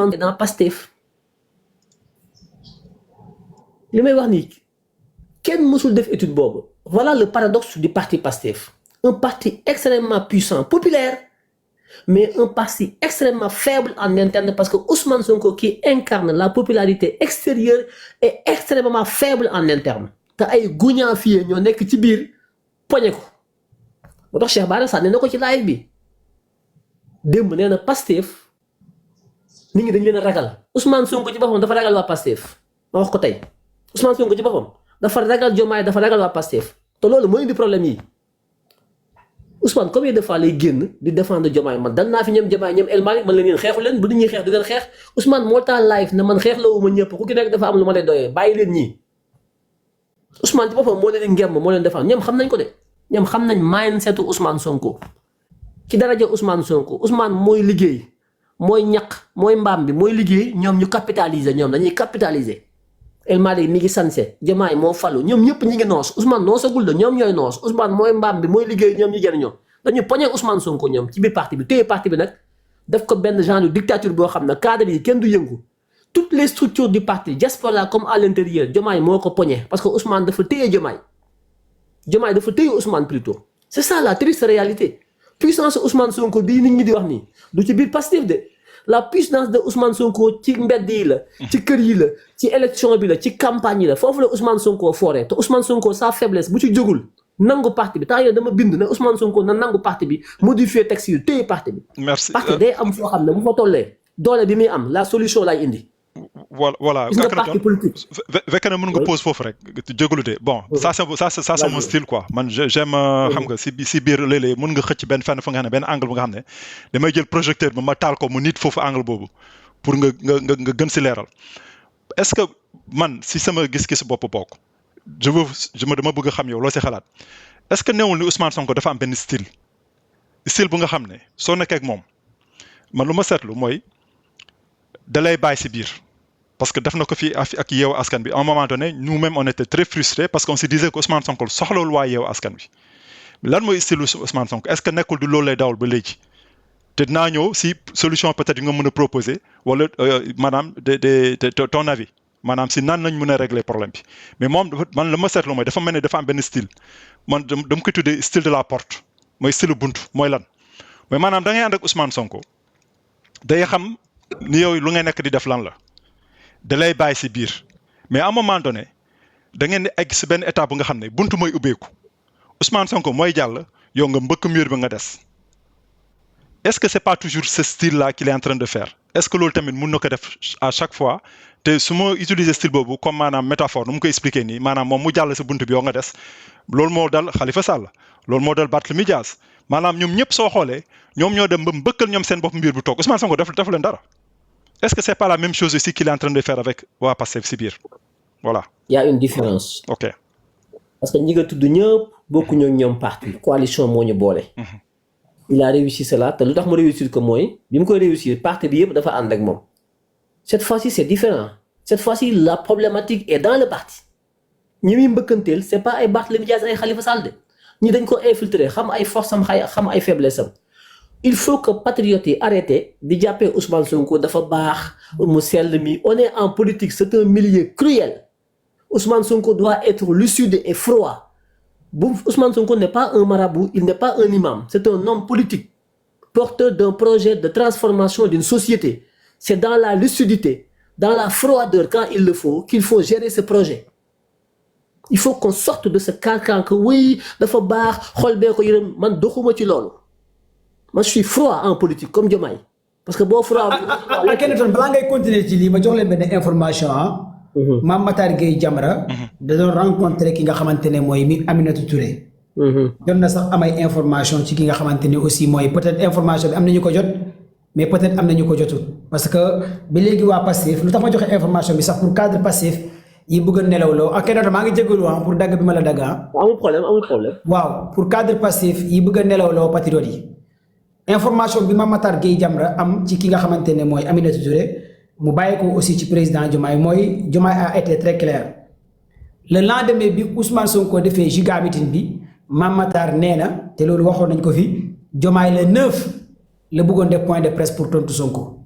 dans Pastef li may wax nii kenn mësul def étude boobu voilà le paradoxe du parti Pastef un parti extrêmement puissant populaire mais un parti extrêmement faible en interne parce que Ousmane Sonko qui incarne la popularité extérieure est extrêmement faible en interne te ay guñaa fii ñoo nekk ci biir poñe ko moo tax Cheikh Bara sànni na ko ci live bi démb nee na Pastef nit ñi dañ leen a ragal Ousmane Sonko ci boppam dafa ragal waa Pastef ma wax ko tey Ousmane Sonko ci boppam dafa ragal Diomaye dafa ragal waa Pastef te loolu mooy indi problème yi Ousmane combien de fois lay génn di défendre Diomaye man dal naa fi ñoom Diomaye ñoom El Malick man leen xeexu leen bu nit ñi xeex di leen xeex Ousmane moo tax live ne man xeex la wu ma ñëpp ku ki nekk dafa am lu ma lay doyee bàyyi leen ñii Ousmane ci boppam moo leen di ngemb moo leen défendre ñoom xam nañ ko de ñoom xam nañ mindsetu Ousmane Sonko ci daraja Ousmane Sonko Ousmane mooy liggéey mooy ñaq mooy mbaam bi mooy liggéey ñoom ñu capitaliser ñoom dañuy capitaliser El Malick mi ngi sanse Diomaye moo falu ñoom ñëpp ñi ngi noos Ousmane noosagul de ñoom ñooy noos Ousmane mooy mbaam bi mooy liggéey ñoom ñu jëriñoo dañu poñe Ousmane Sonko ñoom ci biir parti bi téye parti bi nag def ko benn genre de dictature boo xam ne cadre yi kenn du yëngu toutes les structures du parti diaspora comme à l'intérieur Diomaye moo ko poñe parce que Ousmane dafa téye Diomaye dafa téye Ousmane plutôt c'est ça la triste réalité puissance Ousmane Sonko bii nit ñi di wax nii du ci biir Pastef de la puissance de Ousmane Sonko ci mbedd yi la ci kër yi la ci élection bi la ci campagne yi la foofu la Ousmane Sonko fooree te Ousmane Sonko sa faiblesse bu ci jógul nangu parti bi temps yii dama bind ne Ousmane Sonko na nangu parti bi modifier texte yi téye parti bi. merci parti day am foo xam ne bu fa tollee doole bi muy am la solution lay indi. voilà gis nga parti politique. fekk na mën nga pose foofu rek jégalu de bon ça c'est mon style quoi man j'aime xam nga si biir léeg-léeg mën nga xëcc benn fenn fa nga xam ne benn angle bu nga xam ne damay jël projecteur bi ma taal ko mu nit foofu angle boobu pour nga gën si leeral est-ce que man si sama gis-gis bopp bokk dama bëgg a xam yow loo si xalaat est-ce que newul ni Ousmane Sonko dafa am benn style bu nga xam ne soo nekkee ak moom man lu ma seetlu mooy dalay bàyyi si biir parce que def na ko fii ak yeewu askan bi à un moment donné nous-mêmes on était très frustrés parce qu'on se disait que Ousmane Sonko soxlawul waa yeewu askan bi lan mooy style Ousmane Sonko est-ce que nekkul du loolu lay dawal ba léegi te dinaa ñëw si solution peut-être yi nga mën a proposer wala maanaam de ton avis maanaam si nan nañ mën a régler problème bi mais moom man la ma seetlu mooy dafa mel ne dafa am benn style man dama koy tuddee style de la porte mooy style buntu mooy lan mais maanaam da ngay ànd ak Ousmane Sonko day xam ni yow lu ngay nekk di def lan la da lay bàyyi si biir mais à un moment donné da ngeen di egg si benn étape bu nga xam ne buntu mooy ubbeeku Ousmane Sonko mooy jàll yow nga mbëkk mur bi nga des est-ce que c'est pas toujours ce style-là qu'il est en train de faire est-ce que loolu tamit mun na ko def à chaque fois te su ma utiliser style boobu comme maanaam métaphore nu mu koy expliquer nii maanaam moom mu jàll sa buntu bi yow nga des loolu moo dal Khalifa Sall loolu moo dal Barthélémy Dias maanaam ñoom ñëpp soo xoolee ñoom ñoo dem ba mbëkkal ñoom seen bopp mbir bu toog Ousmane Sonko def leen dara est-ce que c'est pas la même chose aussi qu'il est en train de faire avec waa Pastef si biir voilà. Il y a une différence. ok parce que ñi nga tudd ñëpp bokkuñu ak ñoom parti coalition moo ñu boole. il a réussi cela te lu tax mu réussir ko mooy bi mu koy réussir parti bi yëpp dafa ànd ak moom. cette fois-ci c'est différent cette fois-ci la problématique est dans le parti ñi muy mbëkkanteel c'est pas ay Barthélémy Dias ay Khalifa Sall de ñi dañ ko infiltrer xam ay force am xam ay faiblesse am il faut que patriotes yi arrêté di jàppee Ousmane Sonko dafa baax mu sell mi on est en politique c'est un milieu cruel Ousmane Sonko doit être lucide et froid Ousmane Sonko n'est pas un marabout il n'est pas un imam c'est un homme politique porteur d'un projet de transformation d'une société c'est dans la lucidité dans la froideur quand il le faut qu'il faut gérer ce projet il faut qu'on sorte de ce carcan que oui dafa baax xol bee ko yërëm man doxuma ci loolu man je suis froid en politique comme Diomaye parce que boo froid. kenn toon balaa ngay continuer ci lii ma jox leen benn information Mame Matar Gueye Jamra da doon rencontré ki nga xamante ne mooy mi Aminata Touré. jot na sax am ay information ci ki nga xamante ne aussi mooy peut-être information bi am nañu ko jot mais peut-être am nañu ko jotul parce que ba léegi waa Pastef lu tax ma joxe information bi sax pour cadre Pastef yi bëgg a nelawloo ak kenn maa ngi jégalu pour dagg bi ma la dagg amul problème. waaw pour cadre Pastef yi bëgg a nelawloo patriote yi. information bi Mame Matar Gueye Jamra am ci ki nga xamante ne mooy Aminata Touré mu bàyyi ko aussi ci président Diomaye mooy Diomaye a été très clair le lendemain bi Ousmane Sonko defee giga meeting bi Mame Matar nee na te loolu waxoon nañ ko fi Diomaye le 9 la bëggoon def point de presse pour tontu Sonko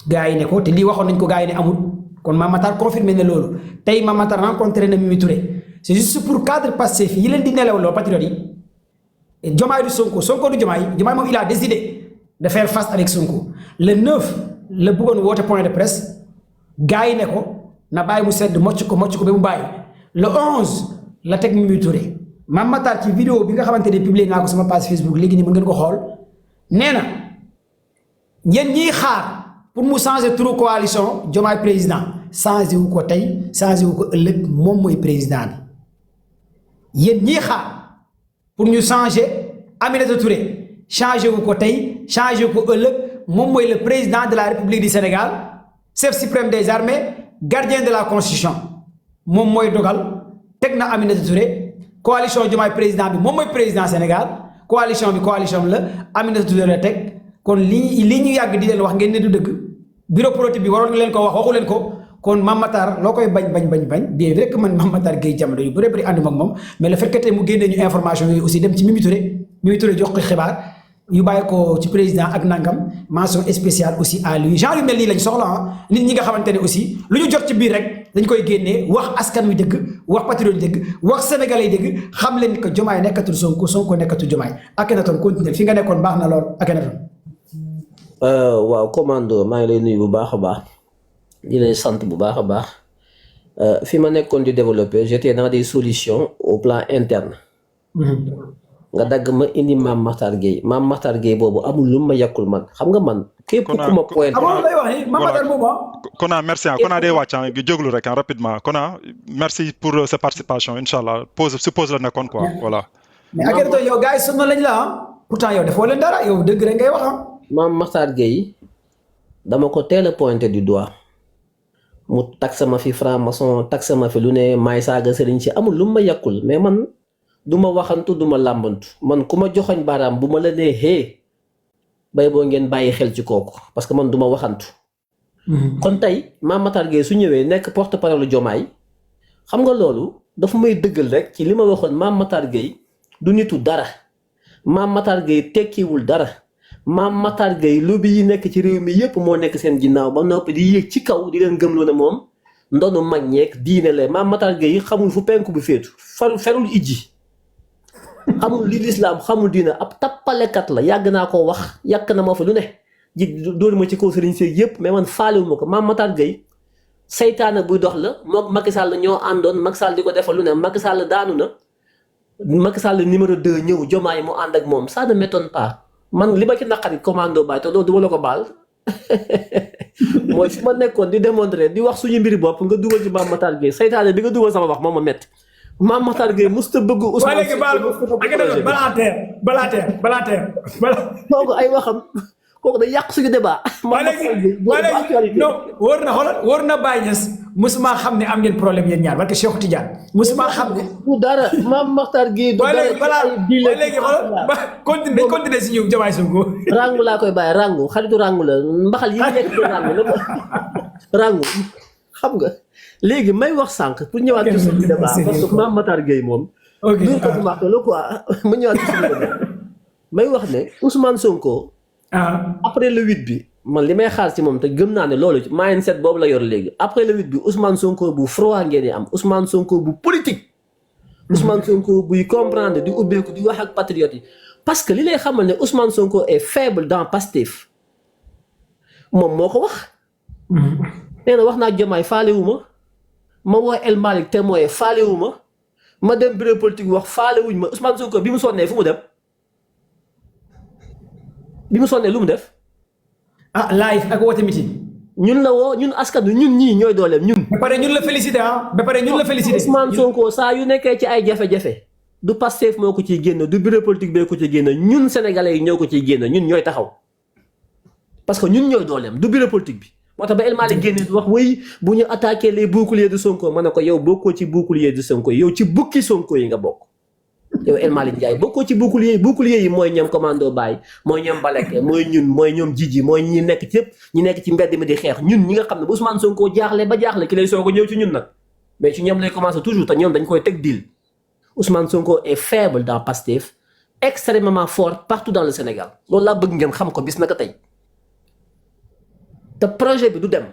gars yi ne ko te lii waxoon nañ ko gars yi ne amul kon Mame Matar confirmé na loolu tey Mame Matar rencontré na Mimi Touré c'est juste pour cadre Pastef yi leen di nelawloo patriote yi Diomaye du Sonko Sonko du Diomaye moom il a décidé de faire face avec Sonko le 9 la bëggoon woote point de presse gars yi ne ko na bàyyi mu sedd mocc ko ba mu bàyyi le 11 la teg Mimi Touré Mame Matar ci vidéo bi nga xamante ne publié naa ko sama page Facebook léegi nii mën ngeen ko xool nee na yéen ñiy xaar pour mu changer turu coalition Diomaye président changé wu ko tey changé wu ko ëllëg moom mooy président bi yéen ñiy xaar pour ñu changer Aminata Touré changé wu ko tey changé wu ko ëllëg moom mooy le président de la République du Sénégal chef suprême des armées gardien de la constitution moom mooy dogal teg na Aminata Touré coalition Diomaye président bi moom mooy président Sénégal coalition bi coalition la Aminata Touré la teg kon li ñu yàgg di leen wax ngeen ne du dëgg bureau politique bi waroon nga leen ko wax waxu leen ko kon Mame Matar loo koy bañ bien vrai que man Mame Matar Gueye jamono yu bëri ànduma ak moom mais le fait que tey mu génnee ñu information yooyu aussi dem ci Mimi Touré jox ko xibaar yu bàyyi ko ci président ak nangam mention spéciale aussi à lui genre yu mel nii lañ soxla nit ñi nga xamante ne aussi lu ñu jot ci biir rek dañ koy génnee wax askan wi dëgg wax patriote dëgg wax sénégalais yi dëgg xam leen que Diomaye nekkatul Sonko nekkatul Diomaye Akhenaton continuer fi nga nekkoon baax na lool Akhenaton. waaw commando maa ngi lay nuyu bu baax a baax di lay sant bu baax a baax fi ma nekkoon di développer j'étais dans des solutions au plan interne. nga dagg ma indi Mame Matar Gueye boobu amul lu ma yàqul man xam nga man. képp ku ma pointé Kona merci Kona day wàcc gi jóglu rek rapidement Kona merci pour sa participation inchallah suppose la nekkoon quoi voilà. mais Akhenaton yow gars yi sonn lañ la pourtant yow defoo leen dara yow dëgg rek ngay wax Mame Matar Gueye dama ko teel a pointé du doigt mu taxe ma fi franc-maçon taxe ma fi lu ne maay saaga sëriñ si amul lu ma yàqul mais man du ma waxantu du ma làmbantu man ku ma joxoñ baaraam bu ma la nee hee bay boo ngeen bàyyi xel ci kooku parce que man du ma waxantu. kon tey Mame Matar Gueye su ñëwee nekk porte-parole Diomaye xam nga loolu dafa may dëggal rek ci li ma waxoon Mame Matar Gueye du nitu dara Mame Matar Gueye tekkiwul dara. Mame Matar Gueye lobby yi nekk ci réew mi yépp moo nekk seen ginnaaw ba noppi di yéeg ci kaw di leen gëmloo ne moom ndonu mag ñeeg diine la Mame Matar Gueye xamul fu penku bi féetu ferul ijji xamul li lislaam xamul diine ab tappalekat la yàgg naa ko wax yàq na ma fa lu ne ji dóor ma ci kaw sëriñ si yépp mais man faalewu ma ko Mame Matar Gueye saytaane buy dox la mook Macky Sall ñoo àndoon Macky Sall di ko defal lu ne Macky Sall daanu na Macky Sall numéro 2 ñëw Diomaye mu ànd ak moom ça ne m'étonne pas man li ma ci naqari commando baay te loolu du ma la ko baal mooy fi ma nekkoon di démontrer di wax suñu mbiri bopp nga dugal ci Mame Matar Gueye saytaane bi nga dugal sama wax moom ma metti Mame Matar Gueye musta bëgg Ousmane léegi baal ko balaa teer kooku ay waxam kooku day yàq suñu débat non wóor na Baye Niass musuma xam ne am ngeen problème yéen ñaar parce que Cheikh Tidiane musuma xam ne du dara Mame Matar Gueye du dara léegi continuer si ñu Diomaye Sonko rangu laa koy bàyyi rangu xaritu rangu la mbaxal yi nekk ci rangu la rangu xam nga léegi may wax sànq pour ñëwaat ci suñu débat parce que Mame Matar Gueye moom du ko marto la quoi ma ñëwaat ci suñu débat may wax ne Ousmane Sonko après le 8 bi man li may xaar ci moom te gëm naa ne loolu mindset boobu la yor léegi après le 8 bi Ousmane Sonko bu froid ngeen di am Ousmane Sonko bu politique Ousmane Sonko buy comprendre di ubbeeku di wax ak patriote yi parce que li lay xamal ne Ousmane Sonko est faible dans Pastef moom moo ko wax nee na wax naa Diomaye faalewu ma woo El Malick témoin faalewu ma dem bureau politique wax faalewuñ ma Ousmane Sonko bi mu sonnee fu mu dem bi mu sonnee lu mu def live ak woote meeting ñun la woo ñun askan wi ñun ñii ñooy dooleem ñun. ba pare ñun la félicité Ousmane Sonko saa yu nekkee ci ay jafe-jafe du Pastef moo ko ciy génn du bureau politique bee ko ciy génn ñun sénégalais yi ñoo ko ciy génn ñun ñooy taxaw parce que ñun ñooy dooleem du bureau politique bi. moo tax ba El Malick génne di wax way bu ñu attaqué les boucliers de Sonko ma ne ko yow bokkoo ci bouclier de Sonko yow ci bukki Sonko yi nga bokk. yow El Malick Ndiaye bokkoo ci bouclier yi mooy ñoom commando Baye mooy ñoom Baleke mooy ñun mooy ñoom Jiji mooy ñi nekk ci yëpp ñi nekk ci mbedd mi di xeex ñun ñi nga xam ne bu Ousmane Sonko jaaxle ba jaaxle ki lay soog a ñëw ci ñun nag mais ci ñoom lay commencé toujours te ñoom dañ koy teg deal Ousmane Sonko est faible dans Pastef extrêmement fort partout dans le Sénégal loolu laa bëgg ngeen xam ko bis naka tey. te projet bi du dem.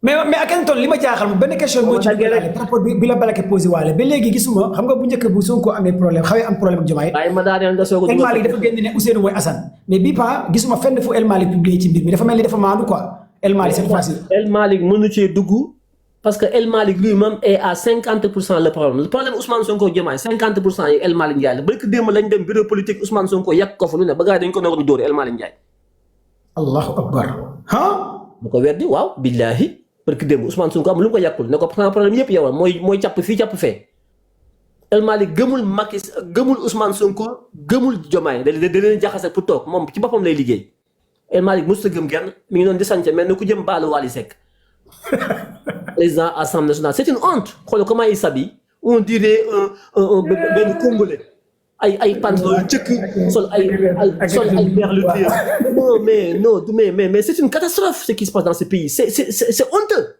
mais Akhenaton li ma jaaxal benn question moo ci par rapport bi la Balake posé waale ba léegi gisuma xam nga bu njëkk bu Sonko amee problème xawee am problème ak Diomaye waaye ma daaneel nga soog a El Malick dafa génn ne Ousseynou mooy Assane mais bii pas gisuma fenn fu El Malick publié ci mbir mi dafa mel ni dafa maandu quoi El Malick cette fois-ci El Malick mënu cee dugg parce que El Malick lui-même est à 50% le problème Ousmane Sonko Diomaye 50% yi El Malick Ndiaye la ba démb lañ dem bureau politique Ousmane Sonko yàq ko fa lu ne ba gars yi dañ ko naroon dóor El Malick Ndiaye. allahu akbar bu ko weddi waaw billahi parce que démb Ousmane Sonko am lu mu ko yàqul ne ko problème yëpp yow la mooy càpp fii càpp fee. El Malick gëmul Macky gëmul Ousmane Sonko gëmul Diomaye da leen jaxase pour toog moom ci boppam lay liggéey El Malick mosut a gëm genn mi ngi doon di sànce mel ne ku jëm baalu Wally Seck président Assemblée nationale c'est une honte xoolal comment il s'habille on dirait benn Congolais ay pantalon yu cëkk sol ay berluti non mais c'est une catastrophe ce qui se passe dans ce pays c'est honteux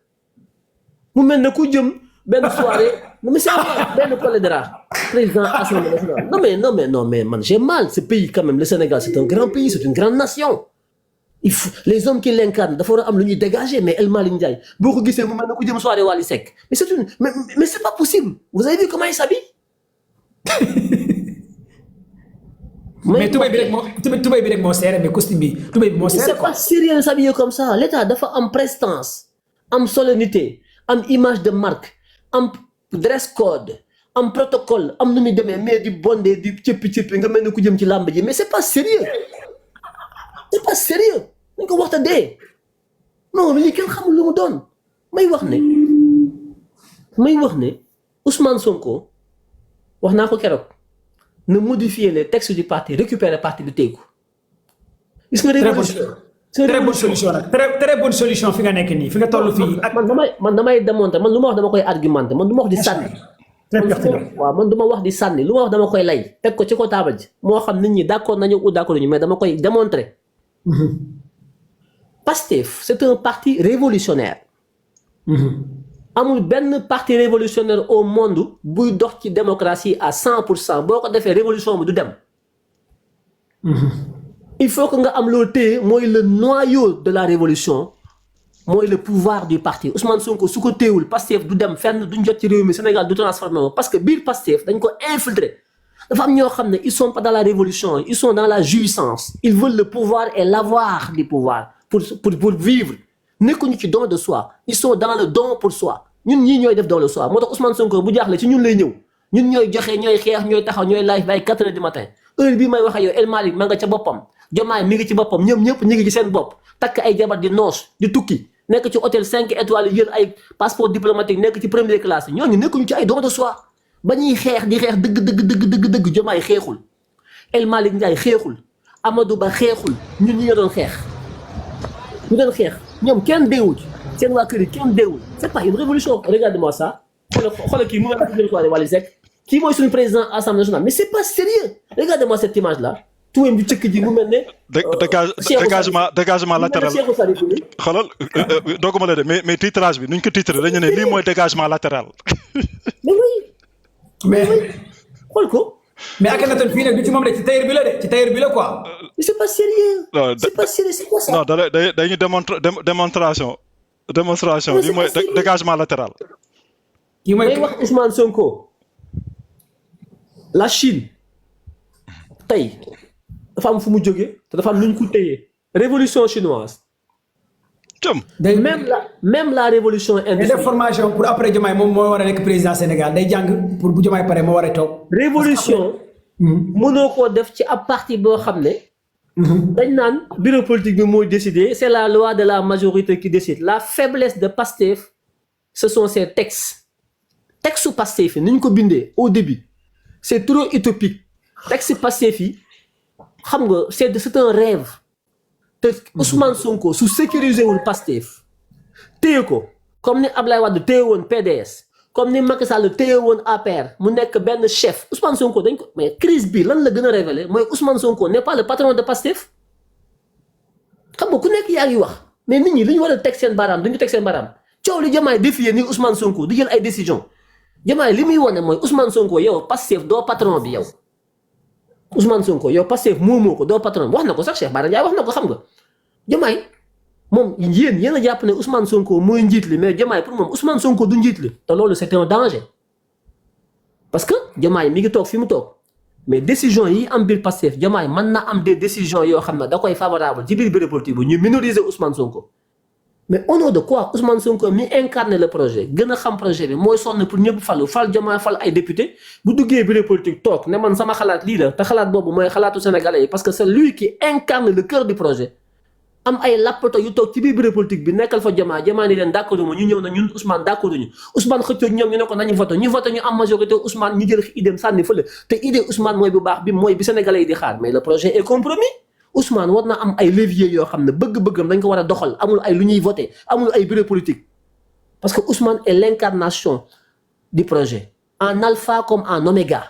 mu mel ne ku jëm benn soirée non mais c'est benn choléra président Assemblée nationale non mais man j'ai mal ce pays quand même le Sénégal c'est un grand pays c'est une grande nation il faut les hommes qui l'incarnent dafa war a am lu ñuy dégager mais El Malick Ndiaye boo ko gisee mu mel ne ku jëm soirée Wally Seck mais c'est pas possible vous avez vu comment il s'habille mais tubay bi rek moo seere mais costume bi tubay bi moo seere c'est pas sérieux de s'habiller comme ça l'état dafa am prestance am solennité am image de marque am dress code am protocole am nu muy demee mais di bondé di cëppi nga mel ne ku jëm ci làmb ji mais c'est pas sérieux dañ ko waxta dee non lii kenn xamul lu mu doon may wax ne Ousmane Sonko wax naa ko keroog ne modifier les textes du parti récupérer parti bi téegu gis nga très bonne solution nag très bonne solution fi nga nekk nii fi nga toll fii man damay démontrer man lu ma wax dama koy argumenter man du ma wax di sànni waaw man du ma wax di sànni lu ma wax dama koy lay teg ko ci ko taabal ji moo xam nit ñi d'accord nañu ou d'accord nañu mais dama koy démontrer Pastef c'est un parti révolutionnaire amul benn parti révolutionnaire au monde buy dox ci démocratie à 100% boo ko defee révolution bi du dem il faut que nga am loolu téye mooy le noyau de la révolution mooy le pouvoir du parti Ousmane Sonko su ko téewul Pastef du dem fenn duñ jot ci réew mi Sénégal du transformé parce que biir Pastef dañ ko infiltrer dafa am ñoo xam ne ils sont pas dans la révolution ils sont dans la jouissance ils veulent le pouvoir et l'avoir du pouvoir pour vivre nekkuñu ci don de soi ils sont dans le don pour soi ñun ñii ñooy def don de soi moo tax Ousmane Sonko bu jaaxle ci ñun lay ñëw ñun ñooy joxe ñooy xeex ñooy taxaw ñooy live bay 4 heures du matin heure bii may wax ak yow El Malick ma nga ca boppam Diomaye mi ngi ci boppam ñoom ñëpp ñu ngi ci seen bopp takk ay jabar di noos di tukki nekk ci hôtel 5 étoiles yi jël ay passeport diplomatique nekk ci première classe yi ñooñu nekkuñu ci ay don de soi ba ñuy xeex di xeex dëgg Diomaye xeexul El Malick Ndiaye xeexul Amadou Ba xeexul ñun ñi nga doon xeex ñoom kenn deewul seen waa kër yi kenn deewul c'est pas une révolution regarde-moi ça xoolal kii mu mel ne soirée Wally Seck kii mooy suñu président Assemblée nationale mais c'est pas sérieux regarde-moi cette image là tuwéem bi cëkk ji mu mel ne dégagement latéral xoolal dooguma la de mais titrage bi nuñ ko titré dañu ne lii mooy dégagement latéral mais xool ko mais Akhenaton fii nag du ci moom de ci tailleur bi la quoi. c'est pas sérieux. C'est quoi ça. non dañuy démonstration lii mooy dégagement latéral. kii mooy wax Ousmane Sonko la Chine tey dafa am fu mu jógee te dafa am nu ñu ko téye révolution chinoise. même la révolution industrielle. def formation pour après Diomaye moom moo war a nekk président Sénégal day jàng pour bu Diomaye pare moo war a toog. révolution mënoo koo def ci ab parti boo xam ne. dañ naan bureau politique bi mooy décider c'est la loi de la majorité qui décide la faiblesse de Pastef ce sont ces textes su Pastef yi ni ñu ko bindee au début c'est trop utopique texte Pastef yi xam nga c'est un rêve. te Ousmane Sonko su sécuriser wul Pastef téye ko comme ni Ablaye Wade téye woon PDS comme ni Macky Sall téye woon APR mu nekk benn chef Ousmane Sonko dañ ko mais crise bi lan la gën a révéler mooy Ousmane Sonko n'est pas le patron de Pastef xam nga ku nekk yaa ngi wax mais nit ñi li ñu war a teg seen baaraam dañu teg seen baaraam coow li Diomaye défier ni Ousmane Sonko di jël ay décision Diomaye li muy wane mooy Ousmane Sonko yow Pastef doo patron bi yow Ousmane Sonko yow Pastef moomoo ko doo patron wax na ko sax Cheikh Bara Ndiaye wax na ko xam nga Diomaye moom yéen a jàpp ne Ousmane Sonko mooy njiit li mais Diomaye pour moom Ousmane Sonko du njiit li te loolu c'est un danger parce que Diomaye mi ngi toog fi mu toog mais décision yi am biir Pastef Diomaye mën na am des décisions yoo xam ne da koy favorable ci biir bureau politique bu ñu minoriser Ousmane Sonko mais au nom de quoi Ousmane Sonko mi incarne le projet gën a xam projet bi mooy sonn pour ñëpp fal Diomaye fal ay député bu duggee bureau politique toog ne man sama xalaat lii la te xalaat boobu mooy xalaatu sénégalais yi parce que c'est lui qui incarne le cœur du projet am ay lappato yu toog ci biir bureau politique bi nekkal fa Diomaye ni leen d'accord ma ñu ñëw na ñun Ousmane d'accord ñu Ousmane xëccoo ñoom ñu ne ko nañu voté ñu am majorité Ousmane ñu jël idéem sànni fële te idée Ousmane mooy bu baax bi mooy bi sénégalais yi di xaar mais le projet est compromis Ousmane war na am ay leviers yoo xam ne bëgg-bëggam dañ ko war a doxal amul ay lu ñuy voté amul ay bureau politique parce que Ousmane est l'incarnation du projet en alpha comme en oméga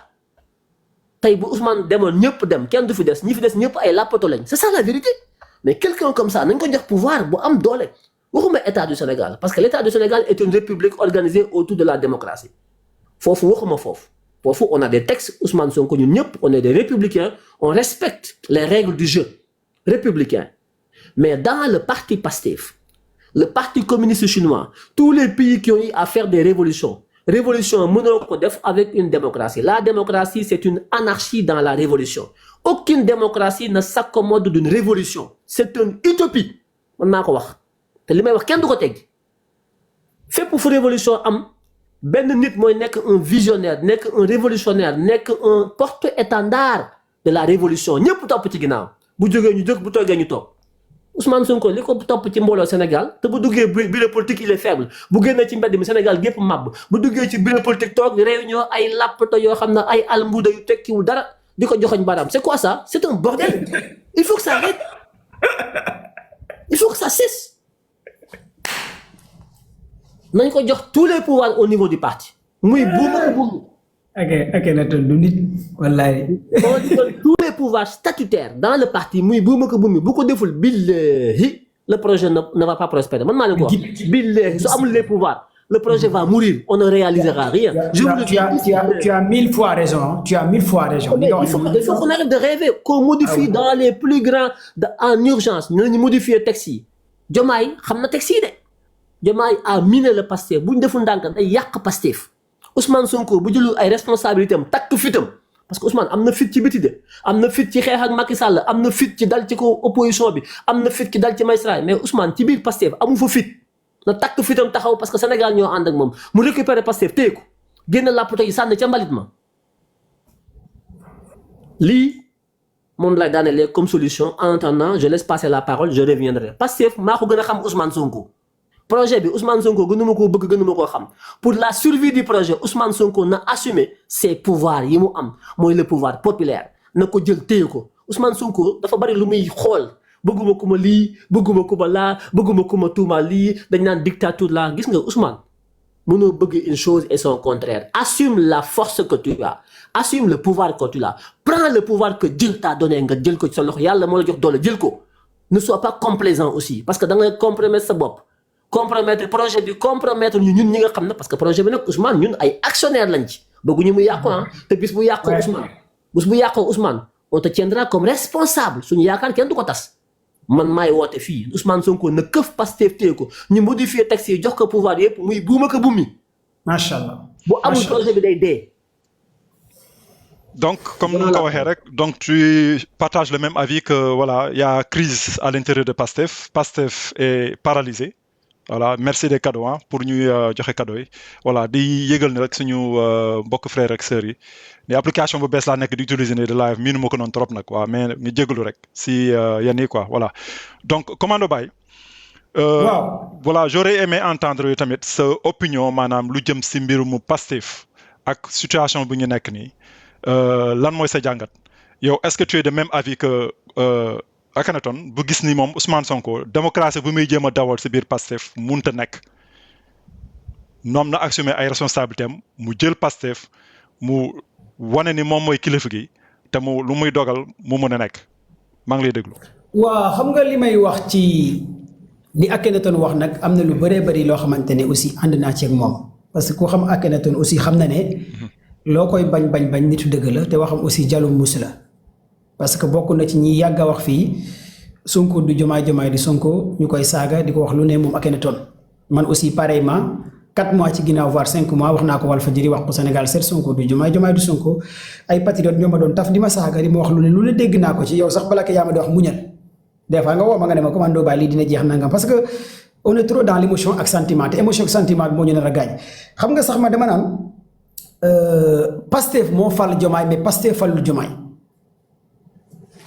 tey bu Ousmane demoon ñëpp dem kenn du fi des ñi fi des ñëpp ay lappato lañ c'est ça la vérité mais quelqu'un comme ça nañ ko jox pouvoir bu am doole waxuma état du Sénégal parce que l'état du Sénégal est une république organisée autour de la démocratie foofu waxuma foofu on a des textes Ousmane Sonko ñun ñëpp on est des républicains on respecte les règles du jeu républicain mais dans le parti Pastef le parti communiste chinois tous les pays qui ont eu à faire des révolutions mënoo ko def avec une démocratie la démocratie c'est une anarchie dans la révolution aucune démocratie ne s'accommode d'une révolution c'est une utopie mën naa ko wax te li may wax kenn du ko teggi fépp fu révolution am benn nit mooy nekk un visionnaire nekk un révolutionnaire nekk un porte-étendard de la révolution ñëpp topp ci ginnaaw bu jógee ñu jóg bu toogee ñu toog Ousmane Sonko li ko topp ci mbooloo Sénégal te bu duggee bureau politique il est faible bu génnee ci mbedd mi Sénégal gépp màbb bu duggee ci bureau politique toog réunion ay lappato yoo xam ne ay almbuuda yu tekkiwul dara di ko joxoñ baaraam c'est quoi ça c'est un bordel il faut que ça arrête il faut que ça cesse nañ ko jox tous les pouvoirs au niveau du parti muy buuma ko buum ok na du nit wallahi on dit tous les pouvoirs statutaires dans le parti muy buuma ko buum bu ko deful billahi le projet ne va pas prospérer man maa leen ko wax billahi su amul les pouvoirs le projet va mourir on ne réalisera rien tu as 1000 fois raison il faut qu'on arrête de rêver qu'on modifie dans les plus grands en urgence ñu modifier texte yi Diomaye xam na texte yi de Diomaye a miné le Pastef bu ñu deful ndànk day yàq Pastef Ousmane Sonko bu jëlul ay responsabilités am takk fitam parce que Ousmane am na fit ci biti de am na fit ci xeex ak Macky Sall am na fit ci dal ci ko opposition bi am na fit ci dal ci magistrat mais Ousmane ci biir Pastef amu fa fit na takk fitam taxaw parce que Sénégal ñoo ànd ak moom mu récupérer Pastef téye ko génn làppato yi sànni ca mbalit ma lii moom lay daanelee comme solution en attendant je laisse passer la parole je reviendrai Pastef maa ko gën a xam Ousmane Sonko projet bi Ousmane Sonko gënuma koo bëgg gënuma koo xam pour la survie du projet Ousmane Sonko na assumer ses pouvoirs yi mu am mooy le pouvoir populaire na ko jël téye ko Ousmane Sonko dafa bari lu muy xool bëgguma ku ma lii bëgguma ku ma laa bëgguma ku ma tuuma lii dañ naan dictature laa gis nga Ousmane mënoo bëgg une chose et son contraire assume la force que tu as assume le pouvoir que tu as prends le pouvoir que Dieu t'a donné nga jël ko ci sa loxo yàlla moo la jox doole jël ko ne sois pas complaisant aussi parce que da ngay compromettre sa bopp compromettre projet bi compromettre ñun ñi nga xam ne parce que projet bi nag Ousmane ñun ay actionnaire lañ ci bëgguñu mu yàqu te bis bu yàqoo Ousmane on te tiendra comme responsable suñu yaakaar kenn du ko tas man maay woote fii Ousmane Sonko na këf Pastef téye ko ñu modifier texte yi jox ko pouvoir yëpp muy buuma ko bumi macha allah bu amul projet bi day dee. Donc, comme nous l'avons dit, donc tu partages le même avis que voilà, il y a crise à l'intérieur de Pastef. Pastef est paralysé. Voilà, merci des cadeaux pour nous joxe cadeaux yi. Voilà, di yëgal ne rek suñu mbokk frères ak sœurs yi. Les applications bu bees laa nekk di utiliser de live miinu ma ko noonu trop nag waaw mais ñu jégalu rek si yenn yi quoi voilà. Donc Commando Baye. Voilà, j'aurais aimé entendre tamit sa opinion maanaam lu jëm si mbirum Pastef ak situation bu ñu nekk nii. Lan mooy sa jàngat yow est-ce que tu es de même avis que Akhenaton bu gis ni moom Ousmane Sonko démocratie bu muy jéem a dawal si biir Pastef munta nekk noom na assumer ay responsabilités am mu jël Pastef mu wane ni moom mooy kilifa gi te mu lu muy dogal mu mën a nekk maa ngi lay déglu. waaw xam nga li may wax ci li Akhenaton wax nag am na lu bëree bëri loo xamante ne aussi ànd naa ci ak moom parce que ku xam Akhenaton aussi xam na ne. loo koy bañ nitu dëgg la te waxam aussi jalum mus la parce que bokk na ci ñi yàgg a wax fii Sonko du Diomaye Diomaye du Sonko ñu koy saaga di ko wax lu ne moom Akhenaton man aussi pareillement 4 mois ci ginnaaw voire 5 mois wax naa ko Walfadjri wax ko Sénégal 7 Sonko du Diomaye Diomaye du Sonko ay patriotes ñoo ma doon taf di ma saaga di ma wax lu ne dégg naa ko ci yow sax bala ko yaa ma di wax muñal des fois nga woo ma nga ne ma commando ba lii dina jeex nangam parce que on est trop dans l'émotion ak sentiment te émotion ak sentiment bi moo ñu nar a gaañ xam nga sax ma dama naan Pastef moo fal Diomaye mais Pastef falul Diomaye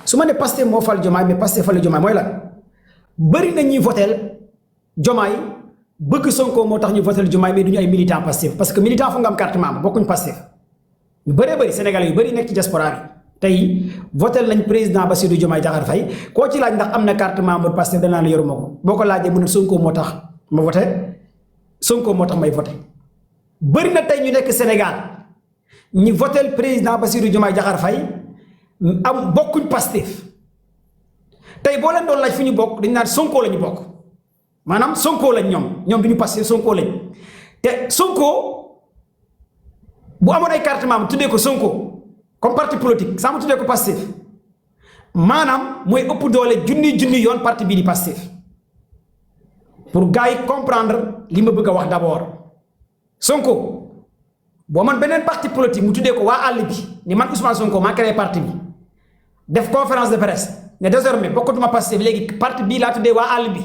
su ma ne Pastef moo fal Diomaye mais Pastef falul Diomaye mooy lan bëri na ñuy voteel Diomaye bëgg Sonko moo tax ñu voteel Diomaye mais du ñu ay militant Pastef parce que militant fu nga am carte membre bokkuñ Pastef ñu bëree bëri Sénégalais yu bëri nekk ci diaspora bi tey voteel nañ président Bassirou Diomaye Diakhar Faye koo ci laaj ndax am na carte membre Pastef danaa la yoruma ko boo ko laajee mu ne Sonko moo tax ma voté Sonko moo tax may voté bëri na tey ñu nekk Sénégal ñu voteel président Bassirou Diomaye Diakhar Faye am bokkuñ Pastef tey boo leen doon laaj fu ñu bokk dañ naan Sonko la ñu bokk maanaam Sonko lañ ñoom du ñu Pastef Sonko lañ te Sonko bu amoon ay carte membre tuddee ko Sonko comme parti politique saa mu tuddee ko Pastef maanaam mooy ëpp doole junni yoon parti bii di Pastef pour gars yi comprendre li ma bëgg a wax d'abord Sonko boo man beneen parti politique mu tuddee ko waa àll bi ni man Ousmane Sonko maa créé parti bi def conférence de presse ne désormais bokkatuma Pastef léegi parti bii laa tuddee waa àll bi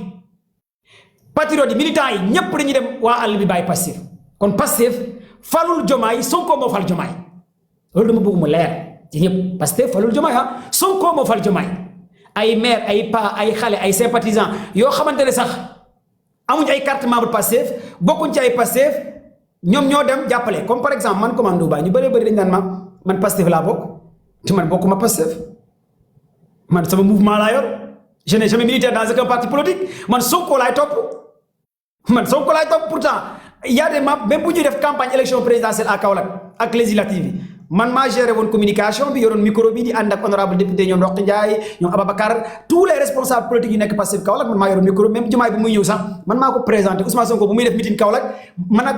patriotes yi militants yi ñépp dañuy dem waa àll bi bàyyi Pastef kon Pastef falul Diomaye Sonko moo fal Diomaye loolu dama bëgg mu leer ci ñëpp Pastef falul Diomaye Sonko moo fal Diomaye ay maire ay pa ay xale ay sympathisants yoo xamante ne sax amuñ ay carte membre Pastef bokkuñ ci ay Pastef ñoom ñoo dem jàppale comme par exemple man commando ba ñu bëree bëri dañ naan man Pastef laa bokk te man bokkuma Pastef man sama mouvement laa yor je n'ai jamais milité dans aucun parti politique man Sonko laay topp pourtant y a des membres même bu ñuy def campagne élection présidentielle à Kaolack ak législative yi man maa géré woon communication bi yoroon micro bi di ànd ak honorable député ñoom Rokhaya Ndiaye ñoom Ababacar tous les responsables politiques yi nekk Pastef Kaolack man maa yoroon micro même Diomaye bu muy ñëw sax man maa ko présenté Ousmane Sonko bu muy def meeting Kaolack man ak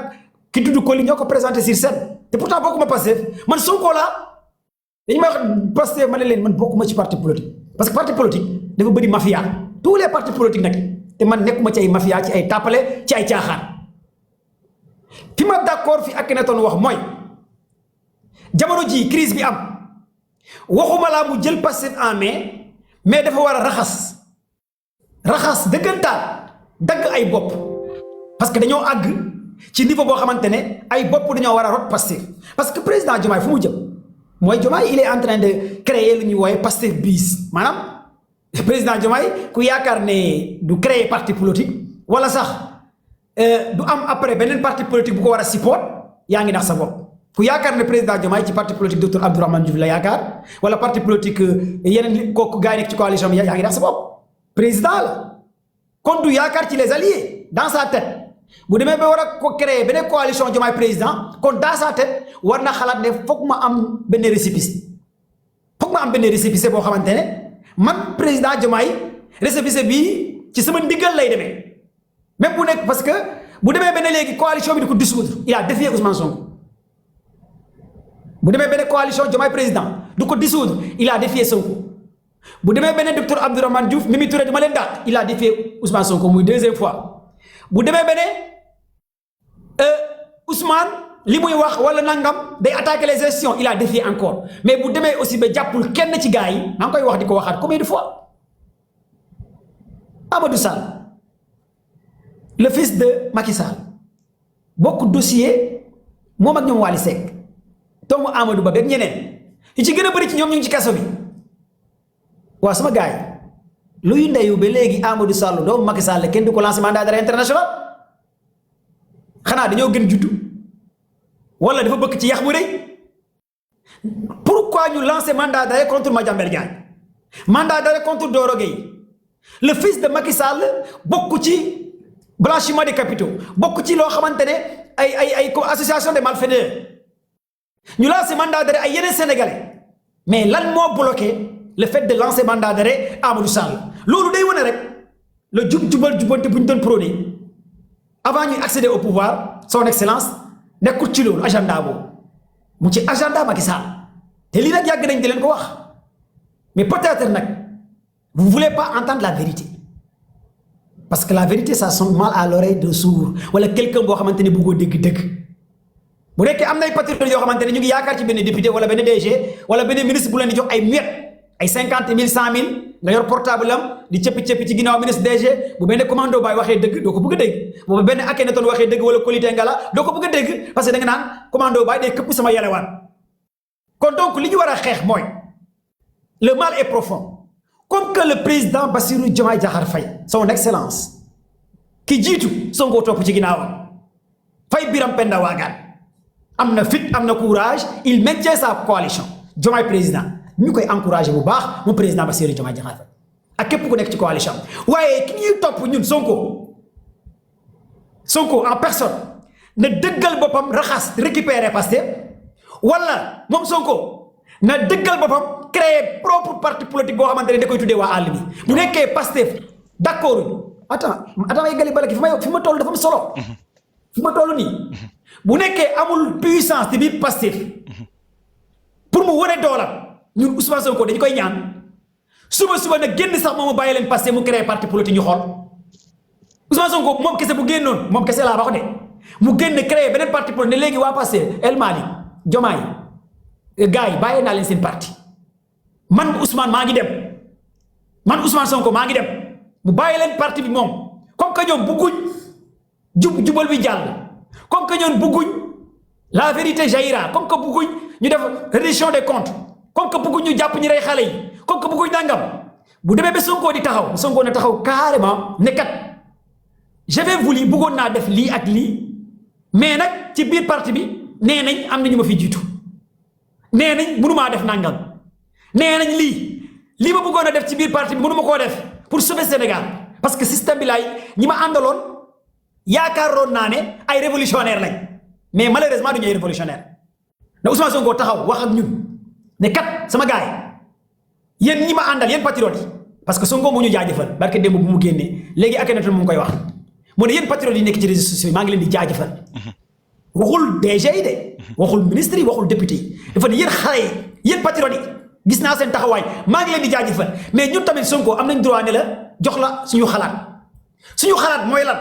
ki tudd Koli ñoo ko présenté sur scène te pourtant bokkuma Pastef man Sonko laa dañu may wax Pastef ma ne leen man bokkuma ci parti politique parce que parti politique dafa bëri mafia tous les partis politiques nag te man nekkuma ci ay mafia ci ay tàppale ci ay caaxaan fi ma d'accord fi Akhenaton wax mooy jamono ji crise bi am waxuma laa mu jël Pastef en main mais dafa war a raxas dëggantaan dagg ay bopp parce que dañoo àgg ci niveau boo xamante ne ay bopp dañoo war a rot Pastef parce que président Diomaye fu mu jëm mooy Diomaye il est en train de créer lu ñuy woowe Pastef bis maanaam président Diomaye ku yaakaar ne du créer parti politique wala sax du am après beneen parti politique bu ko war a support yaa ngi nax sa bopp ku yaakaar ne président Diomaye ci parti politique docteur Abdourahmane Diouf la yaakaar wala parti politique yeneen kooku gars yi nekk ci coalition bi yaa ngi nax sa bopp président la kon du yaakaar ci les alliés dans sa tête bu demee ba war a ko créer beneen coalition Diomaye président kon dans sa tête war na xalaat ne foog ma am benn récépissé boo xamante ne man président Diomaye récépissé bii ci sama ndigal lay demee même bu nekk parce que bu demee benn léegi coalition bi di ko dissoudre il a défié Ousmane Sonko bu demee benn coalition Diomaye président du ko dissoudre il a défié Sonko bu demee benn docteur Abdourahmane Diouf Mimi Touré du ma leen dàq il a défié Ousmane Sonko muy deuxième fois bu demee benn Ousmane li muy wax wala nangam day attaquer les institutions il a défié encore mais bu demee aussi ba jàppul kenn ci gars yi maa ngi koy wax di ko waxaat combien de fois Amadou Sall le fils de Macky Sall bokk dossier moom ak ñoom Wally Seck doomu Amadou Ba beeg ñeneen yi ci gën a bëri ci ñoom ñu ngi ci kaso bi waaw sama gars yi luy ndeyu ba léegi Amadou Sall doomu Macky Sall kenn du ko lancer mandat d'arrêt international xanaa dañoo gën juddu wala dafa bëgg ci yax bu rëy pourquoi ñu lancer mandat d'arrêt contre Madiambel Diagne mandat d'arrêt contre Doro Gueye le fils de Macky Sall bokk ci blanchiment des capitaux bokk ci loo xamante ne ay association des malfaiteurs ñu lancer mandat d'arrêt ay yeneen sénégalais mais lan moo bloqué le fait de lancer mandat d'arrêt Amadou Sall loolu day wane rek le jubal jubante bu ñu doon prôné avant ñuy accéder au pouvoir son excellence nekkul ci loolu agenda boobu mu ci agenda Macky Sall te lii nag yàgg nañ di leen ko wax mais peut-être nag Vous ne voulez pas entendre la vérité. Parce que la vérité, ça sonne mal à l'oreille de sourd. Voilà quelqu'un qui a dit que vous avez dit. Vous avez des patriotes qui ont dit que vous avez dit député, ou des DG, ou des ministres qui ont dit ay 50 000 100 000 nga yor portable am di cëppi ci ginnaaw ministre DG bu benn commando bay waxee dëgg doo ko bëgg a dégg bu benn Akhenaton waxee dëgg wala Kolité Ngala doo ko bëgg a dégg parce que da nga naan commando bay day këpp sama yalewaan kon donc li ñu war a xeex mooy le mal est profond comme que le président Bassirou Diomaye Diakhar Faye son excellence ki jiitu Sonko topp ci ginnaawam Faye Biram Penda Waagaan am na fit am na courage il maintient sa coalition Diomaye président ñu koy encourager bu baax mu président Bassirou Diomaye Diakhar Faye ak képp ku nekk ci coalition waaye ki ñuy topp ñun Sonko en personne na dëggal boppam raxas récupérer Pastef wala moom Sonko na dëggal boppam créer propre parti politique boo xamante ne da koy tuddee waa àll bi bu nekkee Pastef d'accord attends ay gali bala ki fi ma toll dafa am solo fi ma toll nii bu nekkee amul puissance ci biir Pastef pour mu wane doolam ñun Ousmane Sonko dañu koy ñaan suba nag génn sax moom mu bàyyi leen Pastef mu créé parti politique ñu xool Ousmane Sonko moom kese bu génnoon moom kese laa wax de mu génn créé beneen parti politique ne léegi waa Pastef El Malick Diomaye gars yi bàyyi naa leen seen parti man Ousmane maa ngi dem man Ousmane Sonko maa ngi dem mu bàyyi leen parti bi moom comme que ñoom bugguñ jubal bi jàll comme que ñoom bugguñ la vérité jaillira comme que bugguñ ñu def reddition des comptes comme que bëgguñ ñu jàpp ñi rey xale yi comme que bëgguñ nangam bu demee ba Sonko di taxaw Sonko na taxaw carrément ne kat j'avais voulu bëggoon naa def lii ak lii mais nag ci biir parti bi nee nañ am na ñu ma fi jiitu nee nañ mënumaa def nangam nee nañ lii ma bëggoon a def ci biir parti bi mënuma koo def pour sauver Sénégal parce que système bi laay ñi ma àndaloon yaakaaroon naa ne ay révolutionnaire lañ mais malheureusement duñu ay révolutionnaire na Ousmane Sonko taxaw wax ak ñun. ne kat sama gaay yéen ñi ma àndal yéen patriotes yi parce que Sonko moo ñu jaajëfal barke démb bu mu génnee léegi Akhenaton mu ngi koy wax mu ne yéen patriotes yi nekk ci réseaux sociaux yi maa ngi leen di jaajëfal waxul DG yi de waxul ministre yi waxul député yi dafa ne yéen xale yi yéen patriotes yi gis naa seen taxawaay maa ngi leen di jaajëfal mais ñun tamit Sonko am nañ droit ne la jox la suñu xalaat mooy lan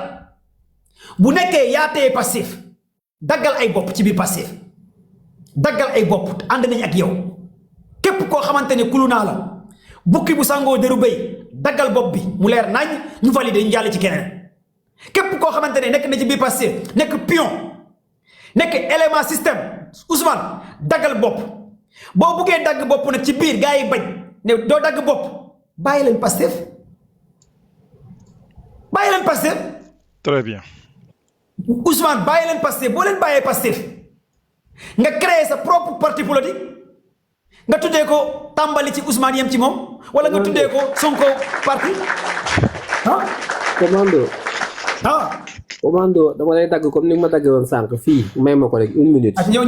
bu nekkee yaa téye Pastef daggal ay bopp ci biir Pastef daggal ay bopp ànd nañ ak yow képp koo xamante ne kulu naa la bukki bu sangoo deru béy daggal bopp bi mu leer nañ ñu validé ñu jàll ci keneen képp koo xamante ne nekk na ci biir Pastef nekk pion nekk élément système Ousmane daggal bopp boo buggee dagg bopp nag ci biir gars yi bañ ne doo dagg bopp bàyyi leen Pastef très bien Ousmane bàyyi leen Pastef boo leen bàyyee Pastef nga créer sa propre parti politique nga tuddee ko tàmbali ci Ousmane yem ci moom wala nga tuddee ko Sonko parti commando dama lay dagg comme ni nga ma daggee woon sànq fii may ma ko rek 1 minute. ñëw